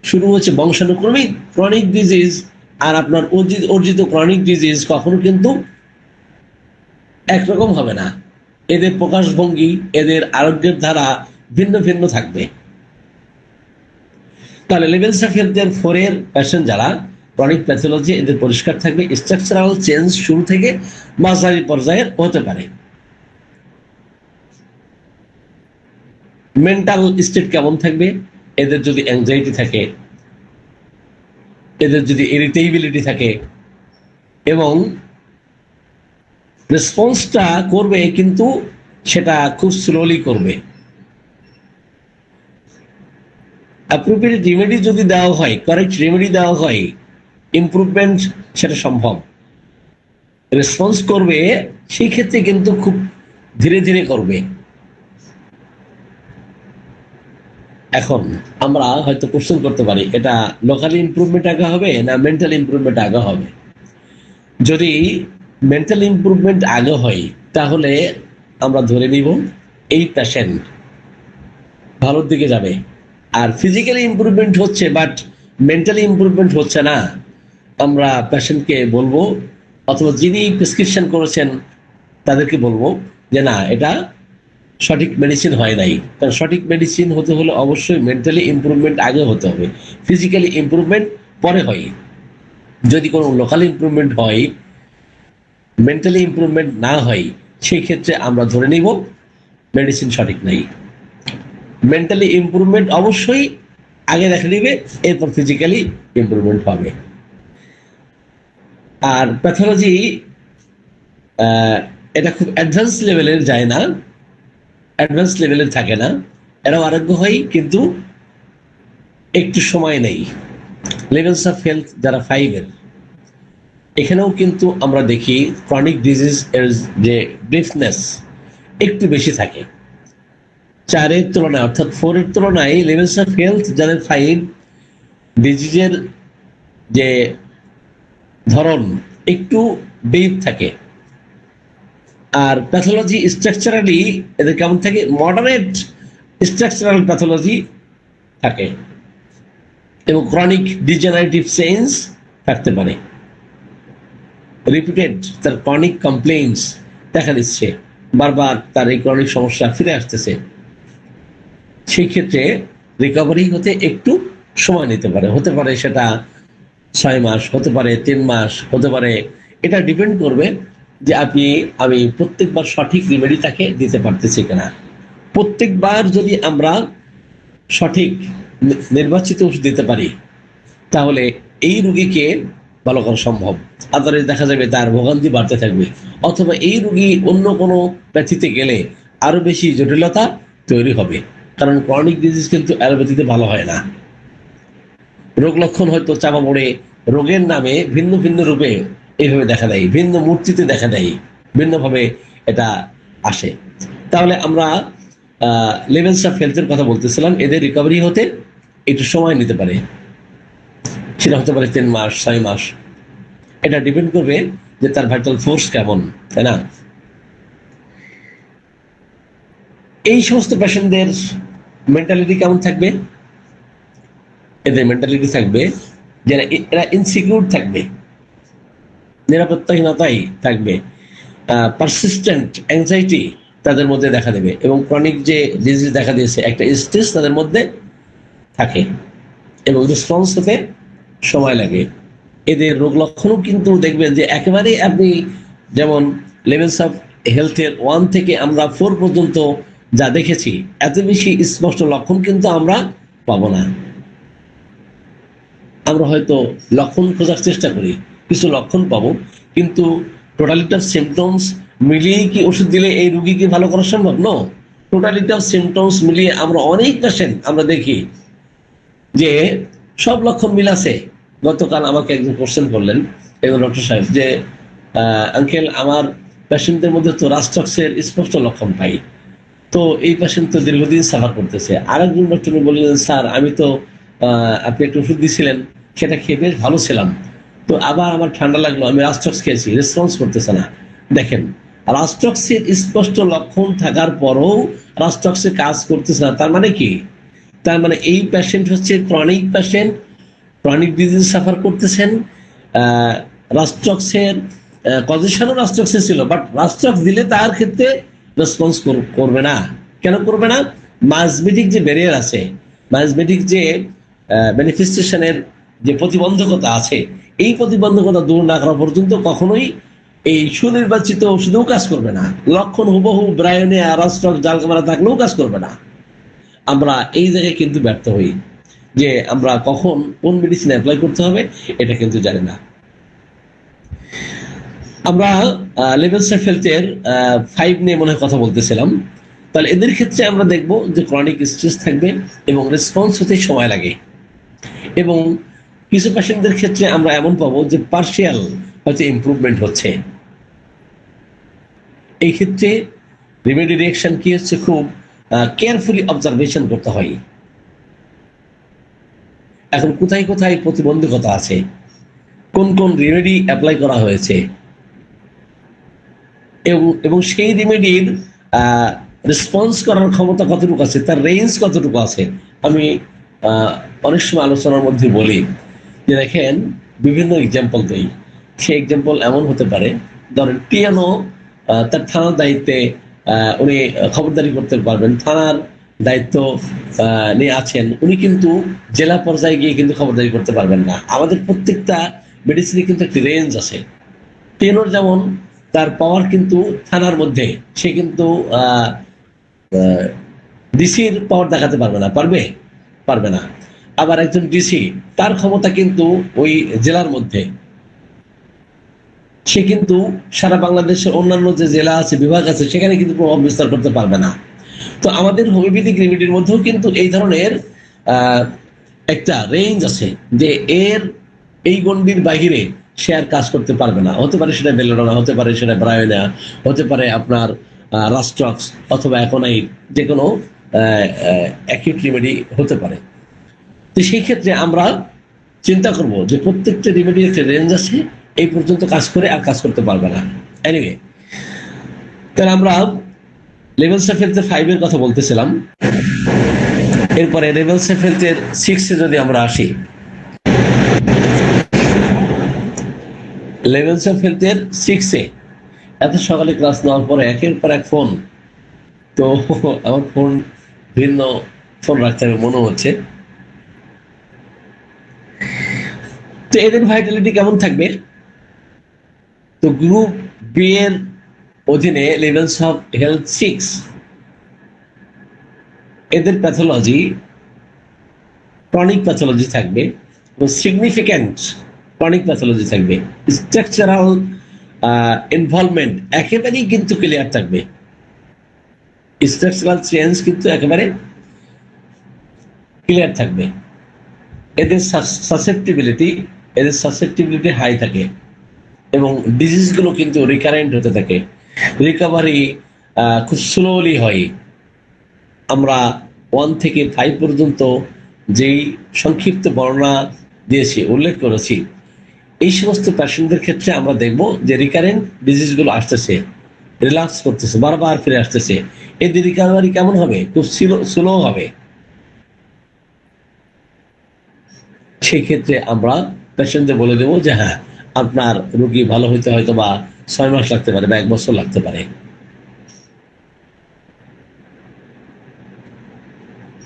শুরু হচ্ছে বংশানুক্রমিক ক্রনিক ডিজিজ, আর আপনার অর্জিত ক্রনিক ডিজিজ কখনো কিন্তু একরকম হবে না। এদের প্রকাশভঙ্গি, এদের আরোগ্যের ধারা ভিন্ন ভিন্ন থাকবে। তাহলে লেভেলস অফ হেলথের 4 এর পেশেন্ট যারা ক্রনিক প্যাথোলজি, এদের পরিষ্কার থাকবে, স্ট্রাকচারাল চেঞ্জ শুরু থেকে মাঝারি পর্যায়ের হতে পারে। মেন্টাল স্টেট কেমন থাকবে? এদের যদি অ্যাংজাইটি থাকে, এদের যদি ইরিটেবিলিটি থাকে, এবং রেসপন্সটা করবে কিন্তু সেটা খুব স্লোলি করবে। অ্যাপ্রোপ্রিয়েট রেমেডি যদি দেওয়া হয়, কারেক্ট রেমেডি দেওয়া হয়, ইমপ্রুভমেন্ট সেটা সম্ভব। রেসপন্স করবে সেই ক্ষেত্রে কিন্তু খুব ধীরে ধীরে করবে। এখন আমরা হয়তো কোশ্চেন করতে পারি, এটা লোকালি ইমপ্রুভমেন্ট আগে হবে না মেন্টাল ইমপ্রুভমেন্ট আগে হবে? যদি মেন্টাল ইমপ্রুভমেন্ট আগে হয় তাহলে আমরা ধরে নিব এই পেশেন্ট ভালোর দিকে যাবে। আর ফিজিক্যালি ইমপ্রুভমেন্ট হচ্ছে বাট মেন্টালি ইমপ্রুভমেন্ট হচ্ছে না, আমরা পেশেন্টকে বলবো, অথবা যিনি প্রেসক্রিপশন করেছেন তাদেরকে বলবো যে না, এটা সঠিক মেডিসিন হয় নাই। কারণ সঠিক মেডিসিন হতে হলে অবশ্যই মেন্টালি ইমপ্রুভমেন্ট আগে হতে হবে, ফিজিক্যালি ইমপ্রুভমেন্ট পরে হয়। যদি কোনো লোকাল ইমপ্রুভমেন্ট হয়, মেন্টালি ইমপ্রুভমেন্ট না হয়, সেই ক্ষেত্রে আমরা ধরে নিব মেডিসিন সঠিক নাই। মেন্টালি ইমপ্রুভমেন্ট অবশ্যই আগে দেখা দিবে, এরপর ফিজিক্যালি ইমপ্রুভমেন্ট হবে। আর প্যাথোলজি এটা খুব অ্যাডভান্স লেভেলের যায় না, অ্যাডভান্স লেভেলের থাকে না, এরাও আরোগ্য হয় কিন্তু একটু সময় নেই। লেভেলস অফ হেলথ যারা 5 এর, এখানেও কিন্তু আমরা দেখি ক্রনিক ডিজিজ এর যে ব্রিফনেস একটু বেশি থাকে 4 এর তুলনায়, অর্থাৎ 4 এর তুলনায় লেভেলস অফ হেলথ যাদের 5, ডিজিজের যে ধরন একটু ব্রিফ থাকে। আর প্যাথোলজি স্ট্রাকচারালি এদের কেমন থাকে? মডারেট স্ট্রাকচারাল প্যাথোলজি থাকে এবং ক্রনিক ডিজেনারেটিভ চেঞ্জ থাকতে পারে। রিপিটেড তার ক্রনিক কমপ্লেইন্টস দেখা দিচ্ছে, বারবার তার এই ক্রনিক সমস্যা ফিরে আসতেছে, সেই ক্ষেত্রে রিকভারি হতে একটু সময় নিতে পারে। হতে পারে সেটা 6 মাস, হতে পারে 3 মাস, হতে পারে, এটা ডিপেন্ড করবে যে আমি প্রত্যেকবার সঠিক রেমেডি তাকে দিতে পারতেছি কিনা। প্রত্যেকবার যদি আমরা সঠিক নির্বাচিত ওষুধ দিতে পারি তাহলে এই রোগীকে ভালো করা সম্ভব। আদারে দেখা যাবে তার ভোগান্তি বাড়তে থাকবে, অথবা এই রোগী অন্য কোনো প্যাথিতে গেলে আরো বেশি জটিলতা তৈরি হবে। কারণ ক্রনিক ডিজিজ কিন্তু অ্যালোপ্যাথিতে ভালো হয় না। রোগ লক্ষণ হয়তো চাপা পড়ে রোগের নামে ভিন্ন ভিন্ন রূপে এইভাবে দেখা দেয়, ভিন্ন মূর্তিতে দেখা দেয়, ভিন্নভাবে এটা আসে। তাহলে আমরা লেভেলস অফ হেলথের কথা বলতেছিলাম, এদের রিকভারি হতে একটু সময় নিতে পারে, সেটা হতে পারে 3 মাস, 6 মাস। এটা ডিপেন্ড করবে যে তার ভাইটাল ফোর্স কেমন, তাই না? এই সমস্ত পেশেন্টদের মেন্টালিটি কেমন থাকবে? এদের মেন্টালিটি থাকবে যারা এরা ইনসিকিউর থাকবে, নিরাপত্তাহীনতাই থাকবে, পারসিস্টেন্ট অ্যাংজাইটি তাদের মধ্যে দেখা দেবে, এবং ক্রনিক যে ডিজিজ দেখা দিয়েছে একটা স্ট্রেস তাদের মধ্যে থাকে এবং রেসপন্স হতে সময় লাগে। এদের রোগ লক্ষণও কিন্তু দেখবেন যে একেবারেই আপনি যেমন লেভেলস অফ হেলথের 1 থেকে আমরা 4 পর্যন্ত যা দেখেছি এত বেশি স্পষ্ট লক্ষণ কিন্তু আমরা পাবো না। আমরা হয়তো লক্ষণ খোঁজার চেষ্টা করি, কিছু লক্ষণ পাবো, কিন্তু টোটালিটি অফ সিমটমস মিলিয়েই কি ওষুধ দিলে এই রোগীকে ভালো করা সম্ভব? নো। টোটালিটি অফ সিমটমস মিলিয়ে আমরা অনেক পেশেন্ট আমরা দেখি যে সব লক্ষণ মিল আছে। গতকাল আমাকে একজন কোশ্চেন করলেন একজন ডক্টর সাহেব যে আঙ্কেল আমার পেশেন্টদের মধ্যে তো রাস্টক্সের স্পষ্ট লক্ষণ পাই, তো এই পেশেন্ট তো দীর্ঘদিন সাফার করতেছে। আরেকজন ডক্টর বললেন স্যার আমি তো আপনি একটা ওষুধ দিয়েছিলেন সেটা খেয়ে বেশ ভালো ছিলাম, তো আবার আমার ঠান্ডা লাগলো, আমি রাস্টক্স খেয়েছি, রেসপন্স করতেছে না। দেখেন, রাস্টক্সের স্পষ্ট লক্ষণ থাকার পরও রাস্টক্সে কাজ করতেছে না, তার মানে কি? তার মানে এই পেশেন্ট হচ্ছে chronic patient, chronic disease suffer করতেছেন। রাস্টক্সের কজেশনও রাস্টক্সে ছিল, বাট রাস্টক্স দিলে তার ক্ষেত্রে রেসপন্স করবে না। কেন করবে না? মাইজমেটিক যে ব্যারিয়ার আছে, মাইজমেটিক যে ম্যানিফেস্টেশনের যে প্রতিবন্ধকতা আছে, এই প্রতিবন্ধকতা দূর না করা পর্যন্ত কখনোই এই সুনির্বাচিত ওষুধেও কাজ করবে না। লক্ষণ হুবহু ব্রায়োনে রাস্টক্স জালকামারা থাকলেও কাজ করবে না। আমরা এই জায়গায় কিন্তু ব্যর্থ হই যে আমরা কখন কোন মেডিসিন অ্যাপ্লাই করতে হবে এটা কিন্তু জানি না। আমরা লেভেলস অফ হেলথের 5 নিয়ে মনে হয় কথা বলতেছিলাম। তাহলে এদের ক্ষেত্রে আমরা দেখব যে ক্রনিক স্ট্রেস থাকবে এবং রেসপন্স হতে সময় লাগে, এবং কিছু পেশেন্টদের ক্ষেত্রে আমরা এমন পাবো যে পার্শিয়াল হয়তো ইমপ্রুভমেন্ট হচ্ছে। এই ক্ষেত্রে রেমেডি রিঅ্যাকশন কি হচ্ছে খুব কেয়ারফুলি অবজারভেশন করতে হয়। এখন কোথায় কোথায় প্রতিবন্ধকতা আছে, কোন কোন রেমেডি অ্যাপ্লাই করা হয়েছে, এবং সেই রেমেডির রেসপন্স করার ক্ষমতা কতটুকু আছে, তার রেঞ্জ কতটুকু আছে। আমি অনেক সময় আলোচনার মধ্যে বলি যে দেখেন, বিভিন্ন এক্সাম্পল দিই। সেই এক্সাম্পল এমন হতে পারে, ধরেন পিয়ানো তার থানার দায়িত্বে উনি খবরদারি করতে পারবেন, থানার দায়িত্ব নিয়ে আছেন, উনি কিন্তু জেলা পর্যায়ে গিয়ে কিন্তু খবরদারি করতে পারবেন না। আমাদের প্রত্যেকটা মেডিসিনে কিন্তু একটি রেঞ্জ আছে। পিয়ানোর যেমন তার পাওয়ার কিন্তু থানার মধ্যে, সে কিন্তু ডিসির পাওয়ার দেখাতে পারবে না, পারবে না। আবার একজন ডিসি তার ক্ষমতা কিন্তু ওই জেলার মধ্যে, সে কিন্তু সারা বাংলাদেশের অন্যান্য যে জেলা আছে, বিভাগ আছে, সেখানে কিন্তু প্রভাব বিস্তার করতে পারবে না। তো আমাদের হোমিওপ্যাথিক রেমেডির মধ্যেও কিন্তু এই ধরনের একটা রেঞ্জ আছে যে এর এই গণ্ডির বাহিরে সে আর কাজ করতে পারবে না। হতে পারে সেটা বেলোডোনা, হতে পারে সেটা ব্রায়োনা, হতে পারে আপনার রাস্টক্স অথবা অ্যাকোনাইট, যে কোনো অ্যাকিউট রেমেডি হতে পারে। তো সেই ক্ষেত্রে আমরা চিন্তা করব যে প্রত্যেকটা রেমেডির একটা রেঞ্জ আছে, এই পর্যন্ত কাজ করে আর কাজ করতে পারবে না। এনিওয়ে, তাহলে আমরা লেভেলস অফ হেলথের 5 এর কথা বলতেছিলাম। এরপরে লেভেলস অফ হেলথের 6 এ যদি আমরা আসি, লেভেলস অফ হেলথের 6 এ এত সকালে ক্লাস নেওয়ার পরে একের পর এক ফোন, তো আমার ফোন ভিন্ন ফোন রাখতে হবে মনে হচ্ছে। তো এদের ভাইটালিটি কেমন থাকবে? তো গ্রুপ বি এর অধীনে লেভেলস অফ হেলথ 6, এদের প্যাথোলজি ক্রনিক প্যাথোলজি থাকবে, সিগনিফিক্যান্ট ক্রনিক প্যাথোলজি থাকবে, স্ট্রাকচারাল ইনভলভমেন্ট একেবারেই কিন্তু ক্লিয়ার থাকবে, স্ট্রাকচারাল চেঞ্জ কিন্তু একেবারে ক্লিয়ার থাকবে। এদের সাসেপ্টিবিলিটি হাই থাকে, এবং ডিজিজগুলো কিন্তু রিকারেন্ট হতে থাকে, রিকভারি খুব স্লোলি হয়। আমরা 1 থেকে 5 পর্যন্ত যেই সংক্ষিপ্ত বর্ণনা দিয়েছি, উল্লেখ করেছি, এই সমস্ত পেশেন্টদের ক্ষেত্রে আমরা দেখব যে রিকারেন্ট ডিজিজগুলো আসতেছে, রিল্যাক্স করতেছে, বারবার ফিরে আসতেছে। এদের রিকভারি কেমন হবে? খুব স্লো হবে। সেই ক্ষেত্রে আমরা পেশেন্টদের বলে দেবো যে হ্যাঁ, আপনার রোগী ভালো হইতে হয়তো বা 6 মাস লাগতে পারে বা 1 বছর লাগতে পারে।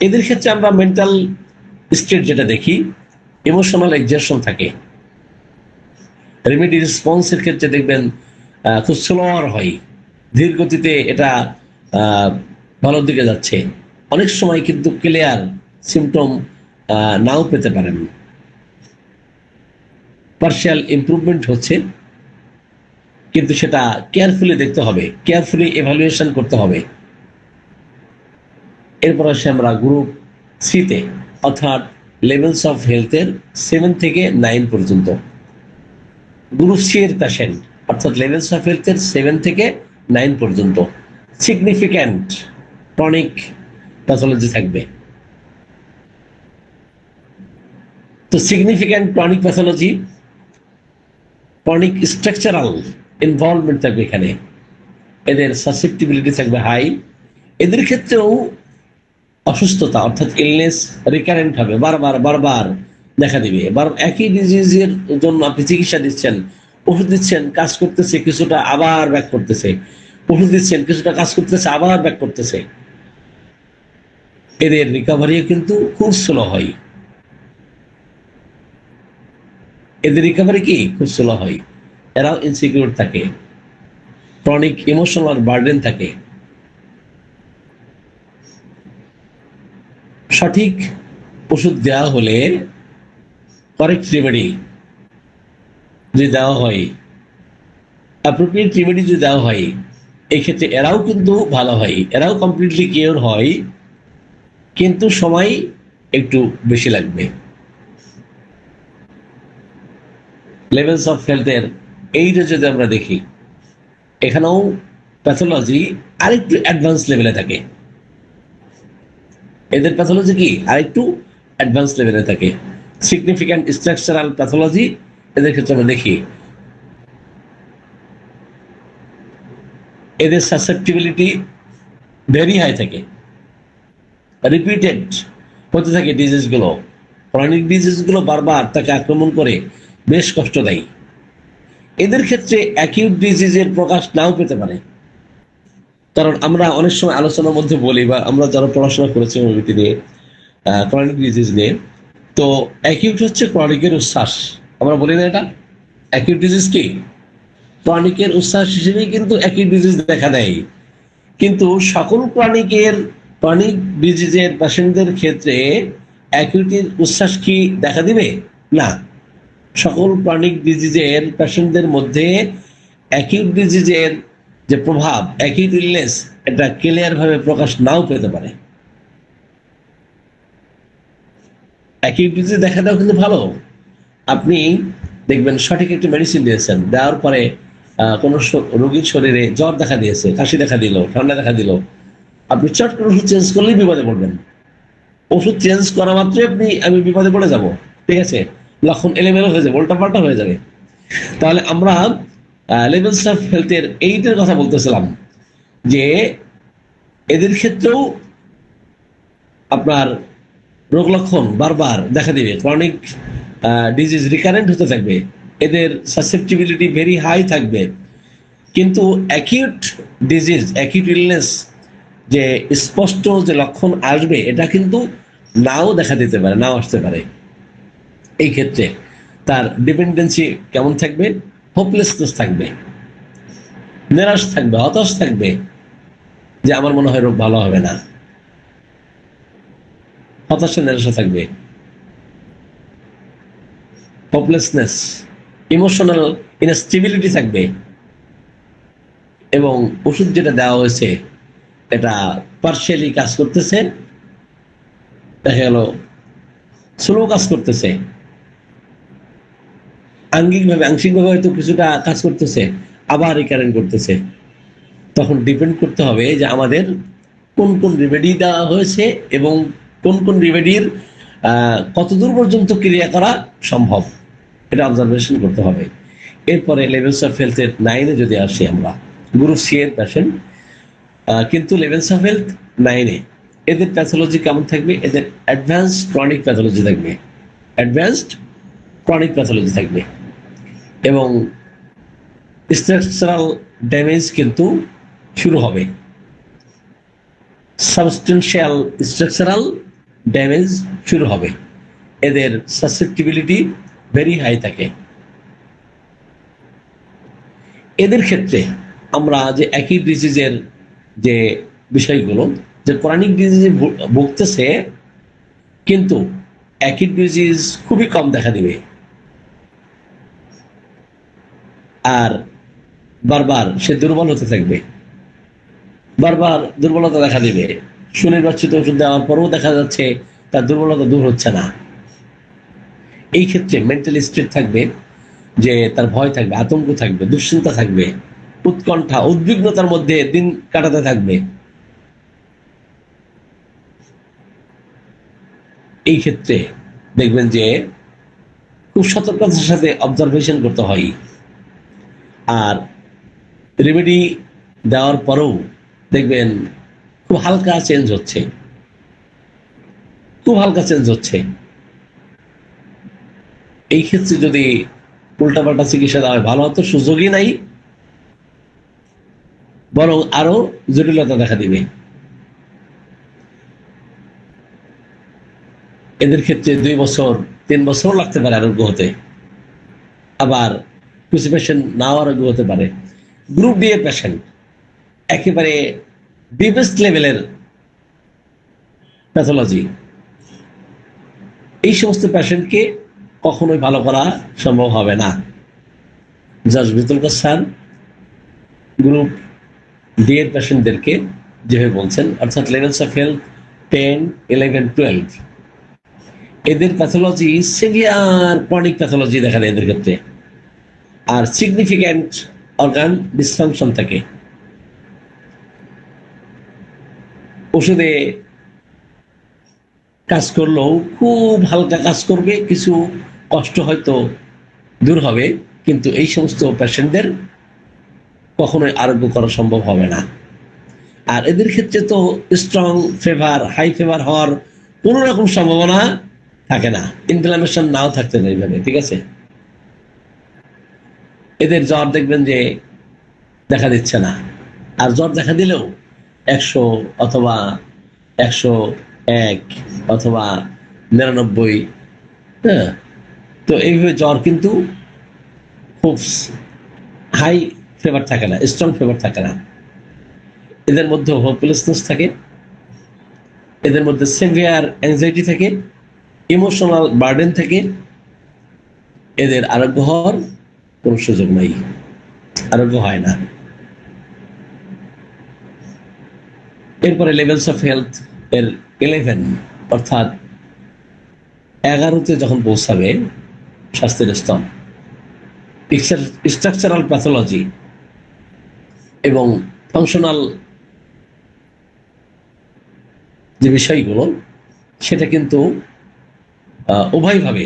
এদের ক্ষেত্রে আমরা মেন্টাল স্টেট যেটা দেখি, ইমোশনাল এক্সারশন থাকে। রেমেডি রেসপন্সের ক্ষেত্রে দেখবেন খুব স্লোয়ার হয়, ধীর গতিতে এটা ভালোর দিকে যাচ্ছে। অনেক সময় কিন্তু ক্লিয়ার সিমটম নাও পেতে পারেন, পার্শিয়াল ইমপ্রুভমেন্ট হচ্ছে, কিন্তু সেটা কেয়ারফুলি দেখতে হবে, কেয়ারফুলি এভালুয়েশন করতে হবে। এরপর আসে আমরা গ্রুপ সিতে, অর্থাৎ লেভেলস অফ হেলথের 7 থেকে 9 পর্যন্ত। গ্রুপ সি এর পেশেন্ট অর্থাৎ লেভেলস অফ হেলথের 7 থেকে 9 পর্যন্ত সিগনিফিক্যান্ট ক্রনিক প্যাথোলজি থাকবে। তো significant chronic pathology, chronic structural involvement থাকবে এখানে, এদের সাসেপ্টিবিলিটি থাকবে হাই। এদের ক্ষেত্রেও অসুস্থতা অর্থাৎ ইলনেস রিকারেন্ট হবে, বারবার বারবার দেখা দিবে। এবার একই ডিজিজের জন্য আপনি চিকিৎসা দিচ্ছেন, ওষুধ দিচ্ছেন, কাজ করতেছে, কিছুটা আবার ব্যাক করতেছে, ওষুধ দিচ্ছেন, কিছুটা কাজ করতেছে, আবার ব্যাক করতেছে। এদের রিকভারিও কিন্তু খুব স্লো হয়। এদের রিকভারি কি খুব স্লো হয়। এরাও ইনসিকিউর থাকে, ক্রনিক ইমোশনাল বার্ডেন থাকে। সঠিক ওষুধ দেওয়া হলে, কারেক্ট রেমেডি যদি দেওয়া হয়, অ্যাপ্রোপ্রিয়েট রেমেডি যদি দেওয়া হয়, এই ক্ষেত্রে এরাও কিন্তু ভালো হয়, এরাও কমপ্লিটলি কিওর হয়, কিন্তু সময় একটু বেশি লাগবে। লেভেলস অফ হেলথের এইটা যদি আমরা দেখি, এখানেও প্যাথোলজি আরেকটু অ্যাডভান্স লেভেলে থাকে। এদের প্যাথোলজি কি আরেকটু অ্যাডভান্স লেভেলে থাকে। সিগনিফিক্যান্ট স্ট্রাকচারাল প্যাথোলজি এদের ক্ষেত্রে আমরা দেখি, এদের সাসেপ্টিবিলিটি ভেরি হাই থাকে, রিপিটেড হতে থাকে ডিজিজগুলো, ক্রনিক ডিজিজগুলো বারবার তাকে আক্রমণ করে বেশ কষ্ট দেয়। এদের ক্ষেত্রে অ্যাকিউট ডিজিজের প্রকাশ নাও পেতে পারে, কারণ আমরা অনেক সময় আলোচনার মধ্যে বলি, বা আমরা যারা পড়াশোনা করেছি হোমিওপ্যাথি নিয়ে, ক্রনিক ডিজিজ নিয়ে, তো অ্যাকিউট হচ্ছে ক্রনিকের উচ্ছ্বাস। আমরা বলি না এটা অ্যাকিউট ডিজিজ কি? ক্রনিকের উচ্ছ্বাস হিসেবেই কিন্তু অ্যাকিউট ডিজিজ দেখা দেয়। কিন্তু সকল ক্রনিক ডিজিজের পেশেন্টদের ক্ষেত্রে অ্যাকিউটের উচ্ছ্বাস কি দেখা দিবে? না। সকল ক্রনিক ডিজিজের পেশেন্টদের মধ্যে অ্যাকিউট ডিজিজের যে প্রভাব, অ্যাকিউট ইলনেস, এটা ক্লিয়ার ভাবে প্রকাশ নাও পেতে পারে। অ্যাকিউট ডিজিজ দেখা দেওয়া কিন্তু ভালো। আপনি দেখবেন সঠিক একটি মেডিসিন দিয়েছেন, দেওয়ার পরে কোনো রোগীর শরীরে জ্বর দেখা দিয়েছে, কাশি দেখা দিল, ঠান্ডা দেখা দিল, আপনি চট করে ওষুধ চেঞ্জ করলেই বিপদে পড়বেন। ওষুধ চেঞ্জ করা মাত্রই আমি বিপদে পড়ে যাব, ঠিক আছে, লক্ষণ এলোমেলো হয়ে যাবে, উল্টাপাল্টা হয়ে যাবে। তাহলে আমরা লেভেলস অফ হেলথের এইটার কথা বলতেছিলাম যে এদের ক্ষেত্রেও আপনার রোগ লক্ষণ বারবার দেখা দিবে, ক্রনিক ডিজিজ রিকারেন্ট হতে থাকবে, এদের সাসেপ্টিবিলিটি ভেরি হাই থাকবে। কিন্তু অ্যাকিউট ডিজিজ, অ্যাকিউট ইলনেস যে স্পষ্ট যে লক্ষণ আসবে, এটা কিন্তু নাও দেখা দিতে পারে, নাও আসতে পারে। এই ক্ষেত্রে তার ডিপেন্ডেন্সি কেমন থাকবে? হোপলেসনেস থাকবে, নিরাশ থাকবে, হতাশ থাকবে, যে আমার মনে হয় রোগ ভালো হবে না, হতাশা নিরাশা থাকবে, হোপলেসনেস, ইমোশনাল ইনস্টেবিলিটি থাকবে, এবং ওষুধ যেটা দেওয়া হয়েছে এটা পার্শিয়ালি কাজ করতেছে, দেখা গেল স্লো কাজ করতেছে, আংশিকভাবে হয়তো কিছুটা কাজ করতেছে, আবার রিকারেন্ট করতেছে। তখন ডিপেন্ড করতে হবে যে আমাদের কোন কোন রেমেডি দেওয়া হয়েছে এবং কোন কোন রেমেডির কতদূর পর্যন্ত ক্রিয়া করা সম্ভব, এটা অবজারভেশন করতে হবে। এরপরে লেভেলস অফ হেলথের 9-এ যদি আসি আমরা, গ্রুপ সি এর পেশেন্ট, কিন্তু লেভেলস অফ হেলথ 9-এ এদের প্যাথোলজি কেমন থাকবে? এদের অ্যাডভান্সড ক্রনিক প্যাথোলজি থাকবে, অ্যাডভান্সড ক্রনিক প্যাথোলজি থাকবে, এবং স্ট্রাকচারাল ড্যামেজ কিন্তু শুরু হবে। সাবস্টেন্সিয়াল স্ট্রাকচারাল ড্যামেজ শুরু হবে। এদের সাসেপ্টিবিলিটি ভেরি হাই থাকে। এদের ক্ষেত্রে আমরা যে একই ডিজিজের যে বিষয়গুলো, যে ক্রনিক ডিজিজে ভুগতেছে কিন্তু একই ডিজিজ খুবই কম দেখা দিবে, আর বারবার সে দুর্বল হতে থাকবে, বারবার দুর্বলতা দেখা দিবে, সুনির্বাচিত ওষুধ দেওয়ার পরেও দেখা যাচ্ছে তার দুর্বলতা দূর হচ্ছে না। এই ক্ষেত্রে মেন্টাল স্টেট থাকবে যে তার ভয় থাকবে, আতঙ্ক থাকবে, দুশ্চিন্তা থাকবে, উৎকণ্ঠা, উদ্বিগ্নতার মধ্যে দিন কাটাতে থাকবে। এই ক্ষেত্রে দেখবেন যে খুব সতর্কতার সাথে অবজারভেশন করতে হয়। আর রেমেডি দেওয়ার পরেও দেখবেন খুব হালকা চেঞ্জ হচ্ছে, খুব হালকা চেঞ্জ হচ্ছে। এই ক্ষেত্রে যদি উল্টাপাল্টা চিকিৎসা দেওয়া হয়, ভালো হতো সুযোগই নাই, বরং আরো জটিলতা দেখা দিবে। এদের ক্ষেত্রে 2 বছর 3 বছর লাগতে পারে আরোগ্য হতে, আবার কিছু পেশেন্ট নাও আরোগ্য হতে পারে। গ্রুপ ডি এর পেশেন্ট, একেবারে ডিপেস্ট লেভেলের প্যাথোলজি, এই সমস্ত পেশেন্টকে কখনোই ভালো করা সম্ভব হবে না। জাজ বিতুলকার স্যার গ্রুপ ডি এর পেশেন্টদেরকে যেভাবে বলছেন, অর্থাৎ লেভেলস অফ হেলথ 10, 11, 12, এদের প্যাথোলজি সিভিয়ার ক্রনিক প্যাথোলজি দেখা দেয় এদের ক্ষেত্রে, আর সিগনিফিক্যান্ট অর্গান ডিসফাংশন থাকে। ওষুধে কাজ করলেও খুব হালকা কাজ করবে, কিছু কষ্ট হয়তো দূর হবে, কিন্তু এই সমস্ত পেশেন্টদের কখনোই আরোগ্য করা সম্ভব হবে না। আর এদের ক্ষেত্রে তো স্ট্রং ফিভার, হাই ফিভার হওয়ার কোনো রকম সম্ভাবনা থাকে না, ইনফ্লামেশন নাও থাকতে পারে এইভাবে, ঠিক আছে। এদের জ্বর দেখবেন যে দেখা দিচ্ছে না, আর জ্বর দেখা দিলেও 100 অথবা 101 অথবা 99, হ্যাঁ। তো এইভাবে জ্বর কিন্তু খুব হাই ফিভার থাকে না, স্ট্রং ফিভার থাকে না। এদের মধ্যে হোপলেসনেস থাকে, এদের মধ্যে সিভিয়ার অ্যাংজাইটি থাকে, ইমোশনাল বার্ডেন থাকে। এদের আরোগ্য হওয়ার কোনো সুযোগ নাই, আরোগ্য হয় না। এরপরে লেভেলস অফ হেলথ এর 11, অর্থাৎ 11তে যখন পৌঁছাবে স্বাস্থ্যের স্তর, স্ট্রাকচারাল প্যাথোলজি এবং ফাংশনাল যে বিষয়গুলো, সেটা কিন্তু উভয়ভাবে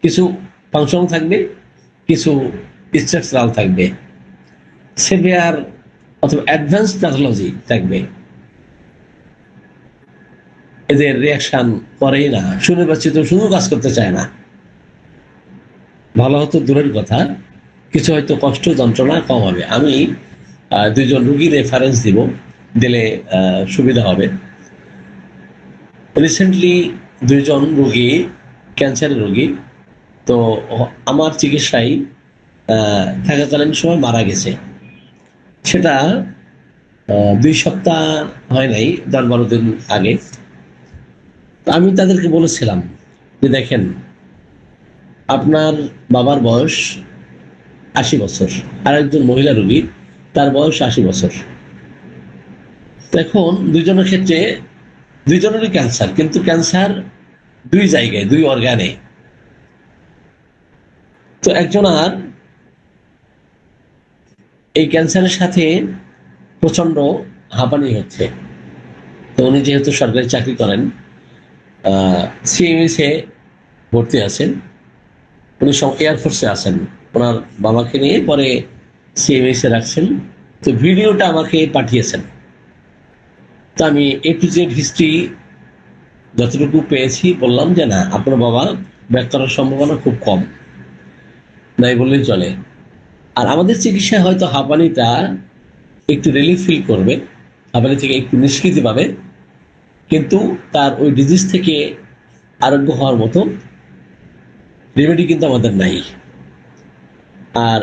কিছু ফাংশন থাকবে, কিছু স্ট্রাকচারাল থাকবে, সিভিয়ার অথবা অ্যাডভান্স প্যাথোলজি থাকবে। এদের রিয়াকশন করেই না, সুনির্বাচিত শুধু কাজ করতে চায় না। ভালো হতো দূরের কথা, কিছু হয়তো কষ্ট যন্ত্রণা কম হবে। আমি 2 জন রুগীর রেফারেন্স দিলে সুবিধা হবে। রিসেন্টলি 2 জন রুগী, ক্যান্সারের রুগী, তো আমার চিকিৎসায় থাকাকালীন সময় মারা গেছে। সেটা 2 সপ্তাহ হয় নাই, 10-12 দিন আগে। আমি তাদেরকে বলেছিলাম যে দেখেন, আপনার বাবার বয়স 80 বছর, আর একজন মহিলা রোগী, তার বয়স 80 বছর। এখন 2 জনের ক্ষেত্রে 2 জনেরই ক্যান্সার, কিন্তু ক্যান্সার 2 জায়গায়, 2 অর্গানে। তো একজন আর এই ক্যান্সারের সাথে প্রচন্ড হাঁপানি হচ্ছে। তো উনি যেহেতু সরকারি চাকরি করেন, সিএমএসে ভর্তি আছেন, উনি এয়ারফোর্সে আছেন, ওনার বাবাকে নিয়ে পরে সিএমএসে রাখছেন। তো ভিডিওটা আমাকে পাঠিয়েছেন তো আমি A to Z হিস্ট্রি যতটুকু পেয়েছি বললাম যে না, আপনার বাবা ব্যাক করার সম্ভাবনা খুব কম, নাই বললেই চলে। আর আমাদের চিকিৎসায় হয়তো হাঁপানিটা একটু রিলিফ ফিল করবে, হাঁপানি থেকে একটু নিষ্কৃতি পাবে, কিন্তু তার ওই ডিজিজ থেকে আরোগ্য হওয়ার মতো রেমেডি কিন্তু আমাদের নাই। আর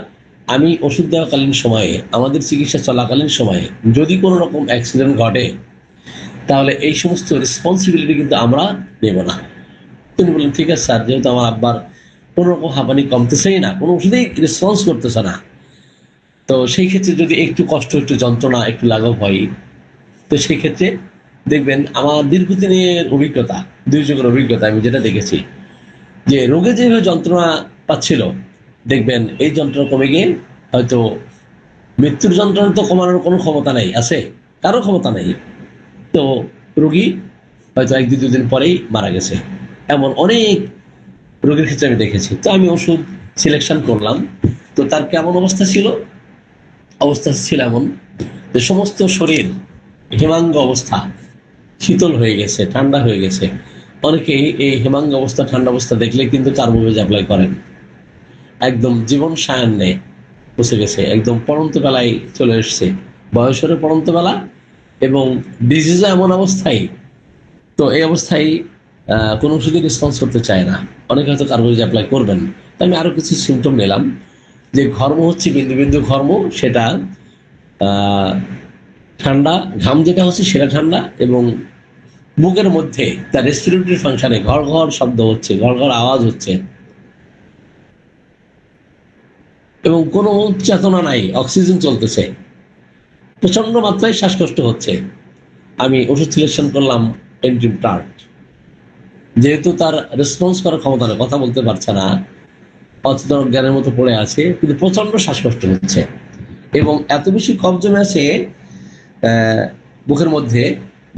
আমি ওষুধ দেওয়াকালীন সময়ে, আমাদের চিকিৎসা চলাকালীন সময়ে যদি কোনো রকম অ্যাক্সিডেন্ট ঘটে, তাহলে এই সমস্ত রেসপন্সিবিলিটি কিন্তু আমরা নেব না। তিনি বললেন ঠিক আছে স্যার, যেহেতু আমার আব্বার কোনো রকম হাঁপানি কমতেছেই না, কোনো ওষুধেই রেসপন্স করতেছে না, তো সেই ক্ষেত্রে যদি একটু কষ্ট, একটু যন্ত্রণা, একটু লাঘব হয়, তো সেই ক্ষেত্রে দেখবেন আমার দীর্ঘদিনের অভিজ্ঞতা, দুর্যোগের অভিজ্ঞতা, আমি যেটা দেখেছি যে রোগে যেভাবে যন্ত্রণা পাচ্ছিল, দেখবেন এই যন্ত্রণা কমে গিয়ে হয়তো মৃত্যুর যন্ত্রণা তো কমানোর কোনো ক্ষমতা নেই, আছে কারো ক্ষমতা নেই, তো রোগী হয়তো 1-2 দিন পরেই মারা গেছে। এমন অনেক রোগীর ক্ষেত্রে আমি দেখেছি। তো আমি ওষুধ সিলেকশন করলাম, তো তার কেমন অবস্থা ছিল? অবস্থা ছিল এমন যে সমস্ত শরীর হেমাঙ্গ অবস্থা, শীতল হয়ে গেছে, ঠান্ডা হয়ে গেছে। অনেকেই এই হেমাঙ্গ অবস্থা, ঠান্ডা অবস্থা দেখলে কিন্তু কার্বোভেজ অ্যাপ্লাই করেন। একদম জীবন সায়ান্নে বসে গেছে, একদম পড়ন্ত বেলায় চলে এসছে, বয়সের পড়ন্ত বেলা এবং ডিজিজও এমন অবস্থায়। তো এই অবস্থায় কোনো ওষুধই রেসপন্স করতে চায় না, অনেকে হয়তো কার্বোভেজ অ্যাপ্লাই করবেন। তো আমি আরো কিছু সিমটম নিলাম, যে ঘর্ম হচ্ছে বিন্দু বিন্দু ঘর্ম, সেটা ঠান্ডা, ঘাম যেটা হচ্ছে সেটা ঠান্ডা, এবং বুকের মধ্যে তার রেসপিরেটরি ফাংশনে ঘর ঘর শব্দ হচ্ছে, ঘর ঘর আওয়াজ হচ্ছে, এবং কোনো চেতনা নাই, অক্সিজেন চলতেছে, প্রচন্ড মাত্রায় শ্বাসকষ্ট হচ্ছে। আমি ওষুধ সিলেকশন করলাম এন্টিমটার্ট। যেহেতু তার রেসপন্স করার ক্ষমতা নেই, কথা বলতে পারছে না, অচেতন জ্ঞানের মতো পড়ে আছে, কিন্তু প্রচন্ড শ্বাসকষ্ট হচ্ছে এবং এত বেশি কফ জমে আছে বুকের মধ্যে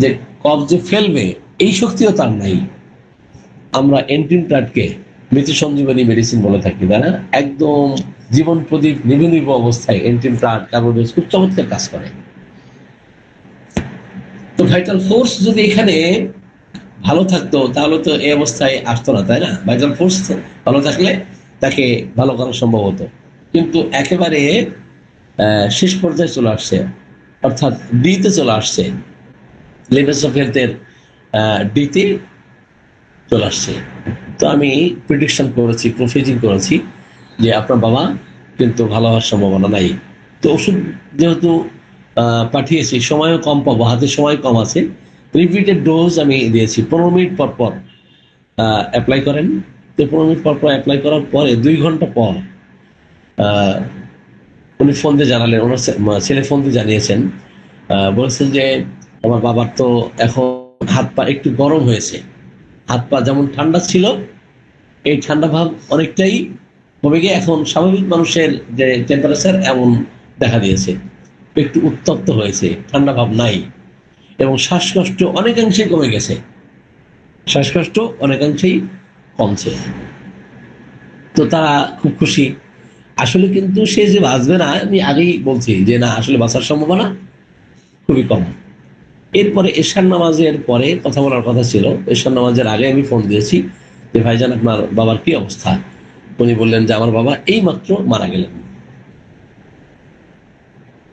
যে কফ যে ফেলবে এই শক্তিও তার নাই। আমরা এন্টিমটার্টকে মৃত্যু সঞ্জীবনী মেডিসিন বলে থাকি, তাই না? একদম জীবন প্রদীপ নিভু নিভু অবস্থায় এন্টিমটার্ট, কার্বোভেজ খুব চমৎকার কাজ করে। তো ভাইটাল ফোর্স যদি এখানে ভালো থাকতো তাহলে তো এই অবস্থায় আসতো না, তাই না? ভাইটাল ফোর্স ভালো থাকলে তাকে ভালো করা সম্ভব হতো, কিন্তু একেবারে শেষ পর্যায়ে চলে আসছে, অর্থাৎ ডিতে চলে আসছে, লেভেলস অফ হেলথের ডিতে চলে আসছে। তো আমি প্রেডিকশন করেছি, প্রফেজিং করেছি যে আপনার বাবা কিন্তু ভালো হওয়ার সম্ভাবনা নাই। তো ওষুধ যেহেতু পাঠিয়েছি, সময়ও কম পাবো, হাতে সময় কম আছে, রিপিটেড ডোজ আমি দিয়েছি। 15 মিনিট পর পর অ্যাপ্লাই করেন। তো 15 মিনিট পর পর অ্যাপ্লাই করার পরে 2 ঘন্টা পর উনি ফোন দিয়ে জানালেন, ওনার ছেলে ফোন দিয়ে জানিয়েছেন, বলেছেন যে আমার বাবার তো এখন হাত পা একটু গরম হয়েছে, হাত পা যেমন ঠান্ডা ছিল এই ঠান্ডা ভাব অনেকটাই কমে গিয়ে এখন স্বাভাবিক মানুষের যে টেম্পারেচার এমন দেখা দিয়েছে, একটু উত্তপ্ত হয়েছে, ঠান্ডা ভাব নাই, এবং শ্বাসকষ্ট অনেকাংশেই কমে গেছে, শ্বাসকষ্ট অনেকাংশেই কমছে। তো তারা খুব খুশি। আসলে কিন্তু সে যে বাঁচবে না, আমি আগেই বলছি যে না, আসলে বাঁচার সম্ভাবনা খুবই কম। এরপরে এশার নামাজের পরে কথা বলার কথা ছিল, এশার নামাজের আগে আমি ফোন দিয়েছি যে ভাইজান আপনার বাবার কি অবস্থা। উনি বললেন যে আমার বাবা এই মাত্র মারা গেলেন।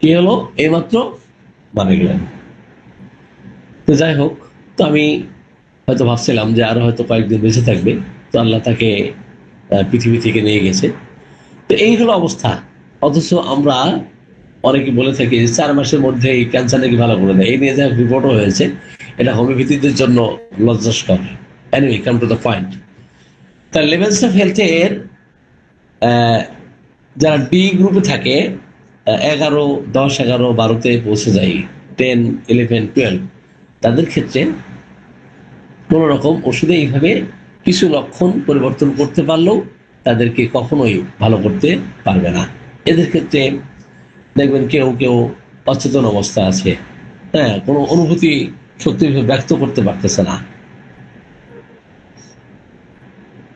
কি হলো? এই মাত্র মারা গেলেন। তো যাই হোক, তো আমি হয়তো ভাবছিলাম যে আরো হয়তো কয়েকদিন বেঁচে থাকবে, তো আল্লাহ তাকে পৃথিবী থেকে নিয়ে গেছে। তো এই হলো অবস্থা। অথচ আমরা অনেকে বলে থাকি যে 4 মাসের মধ্যে এই ক্যান্সার নাকি ভালো করে দেয়, এই নিয়ে যা রিপোর্টও হয়েছে, এটা হোমিওপ্যাথিদের জন্য লজ্জাস্কর। Anyway, come to the point. তার লেভেলস অফ হেলথের যারা ডি গ্রুপে থাকে, 11, 10, 11, 12-তে পৌঁছে যায়, 10, 11, 12, তাদের ক্ষেত্রে কোন রকম ওষুধে এইভাবে কিছু লক্ষণ পরিবর্তন করতে পারলেও তাদেরকে কখনোই ভালো করতে পারবে না। এদের ক্ষেত্রে দেখবেন কেউ কেউ অচেতন অবস্থা আছে, হ্যাঁ, কোনো অনুভূতি সত্যি ব্যক্ত করতে পারতেছে না,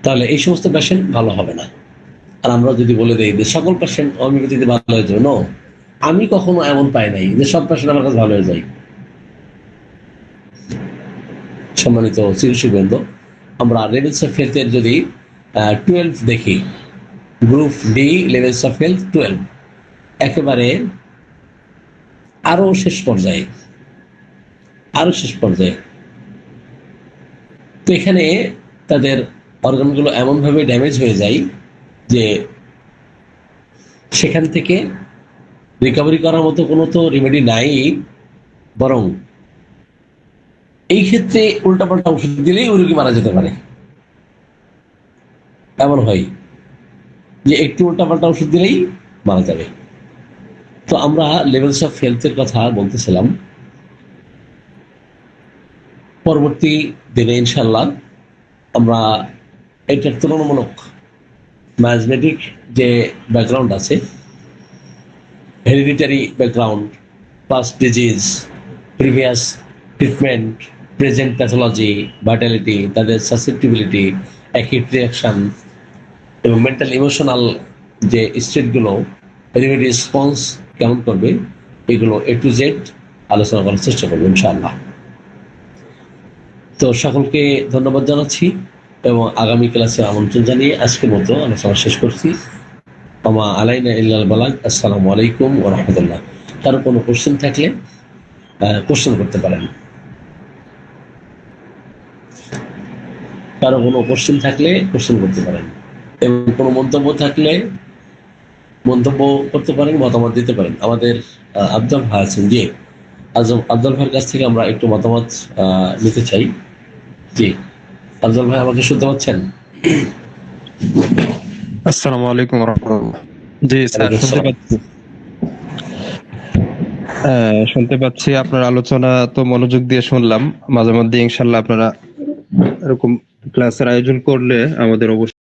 তাহলে এই সমস্ত পেশেন্ট ভালো হবে না। আর আমরা যদি বলে দিই যে সকল পেশেন্ট হোমিওপ্যাথিতে ভালো হয়ে যাবে, নো, আমি কখনো এমন পাই নাই যে সব পেশেন্ট আমার কাছে ভালো হয়ে যায়। সম্মানিত চিরসুবৃন্দ, আমরা লেভেলস অফ হেলথের যদি 12 দেখি, group D levels of health 12, একেবারে আরো শেষ পর্যায়ে, তো এখানে তাদের অর্গানগুলো এমনভাবে ড্যামেজ হয়ে যায় যে সেখান থেকে রিকভারি করার মতো কোনো তো রেমেডি নাই, বরং এই ক্ষেত্রে উল্টাপাল্টা ওষুধ দিলেই ওই রোগী মারা যেতে পারে। এমন হয় যে একটু উল্টাপাল্টা ওষুধ দিলেই মারা যাবে। তো আমরা লেভেলস অফ হেলথের কথা বলতেছিলাম, পরবর্তী দিনে ইনশাল্লাহ আমরা এটার তুলনামূলক ম্যাথমেটিক যে ব্যাকগ্রাউন্ড আছে, hereditary background, past disease, previous treatment, present pathology, Vitality, তাদের সাসেপ্টিবিলিটি, অ্যাকিউট রিয়াকশন এবং মেন্টাল ইমোশনাল যে স্টেটগুলো, রেমেডি রেসপন্স কেমন করবে, এগুলো A to Z আলোচনা করার চেষ্টা করবো ইনশাআল্লাহ। তো সকলকে ধন্যবাদ জানাচ্ছি এবং আগামী ক্লাসে আমন্ত্রণ জানিয়ে আজকের মতো আলোচনা শেষ করছি। আমা আলাইনা ইল্লাল বালাগ। আসসালামু আলাইকুম ওয়া রাহমাতুল্লাহ। কারো কোনো কোশ্চেন থাকলে কোশ্চেন করতে পারেন, এবং কোনো মন্তব্য থাকলে মন্তব্য করতে পারেন, মতামত দিতে পারেন। আমাদের আফজাল ভাই আছেন, জি আফজাল ভাইয়ের কাছ থেকে আমরা একটু মতামত নিতে চাই। জি আফজাল ভাই, আমাকে শুনতে পাচ্ছেন? আসসালামু আলাইকুম ওয়া রাহমাতুল্লাহ। জি স্যার, শুনতে পাচ্ছি। আপনার আলোচনা তো মনোযোগ দিয়ে শুনলাম। মাঝে মধ্যে ইনশাআল্লাহ আপনারা এরকম ক্লাসের আয়োজন করলে আমাদের অবশ্যই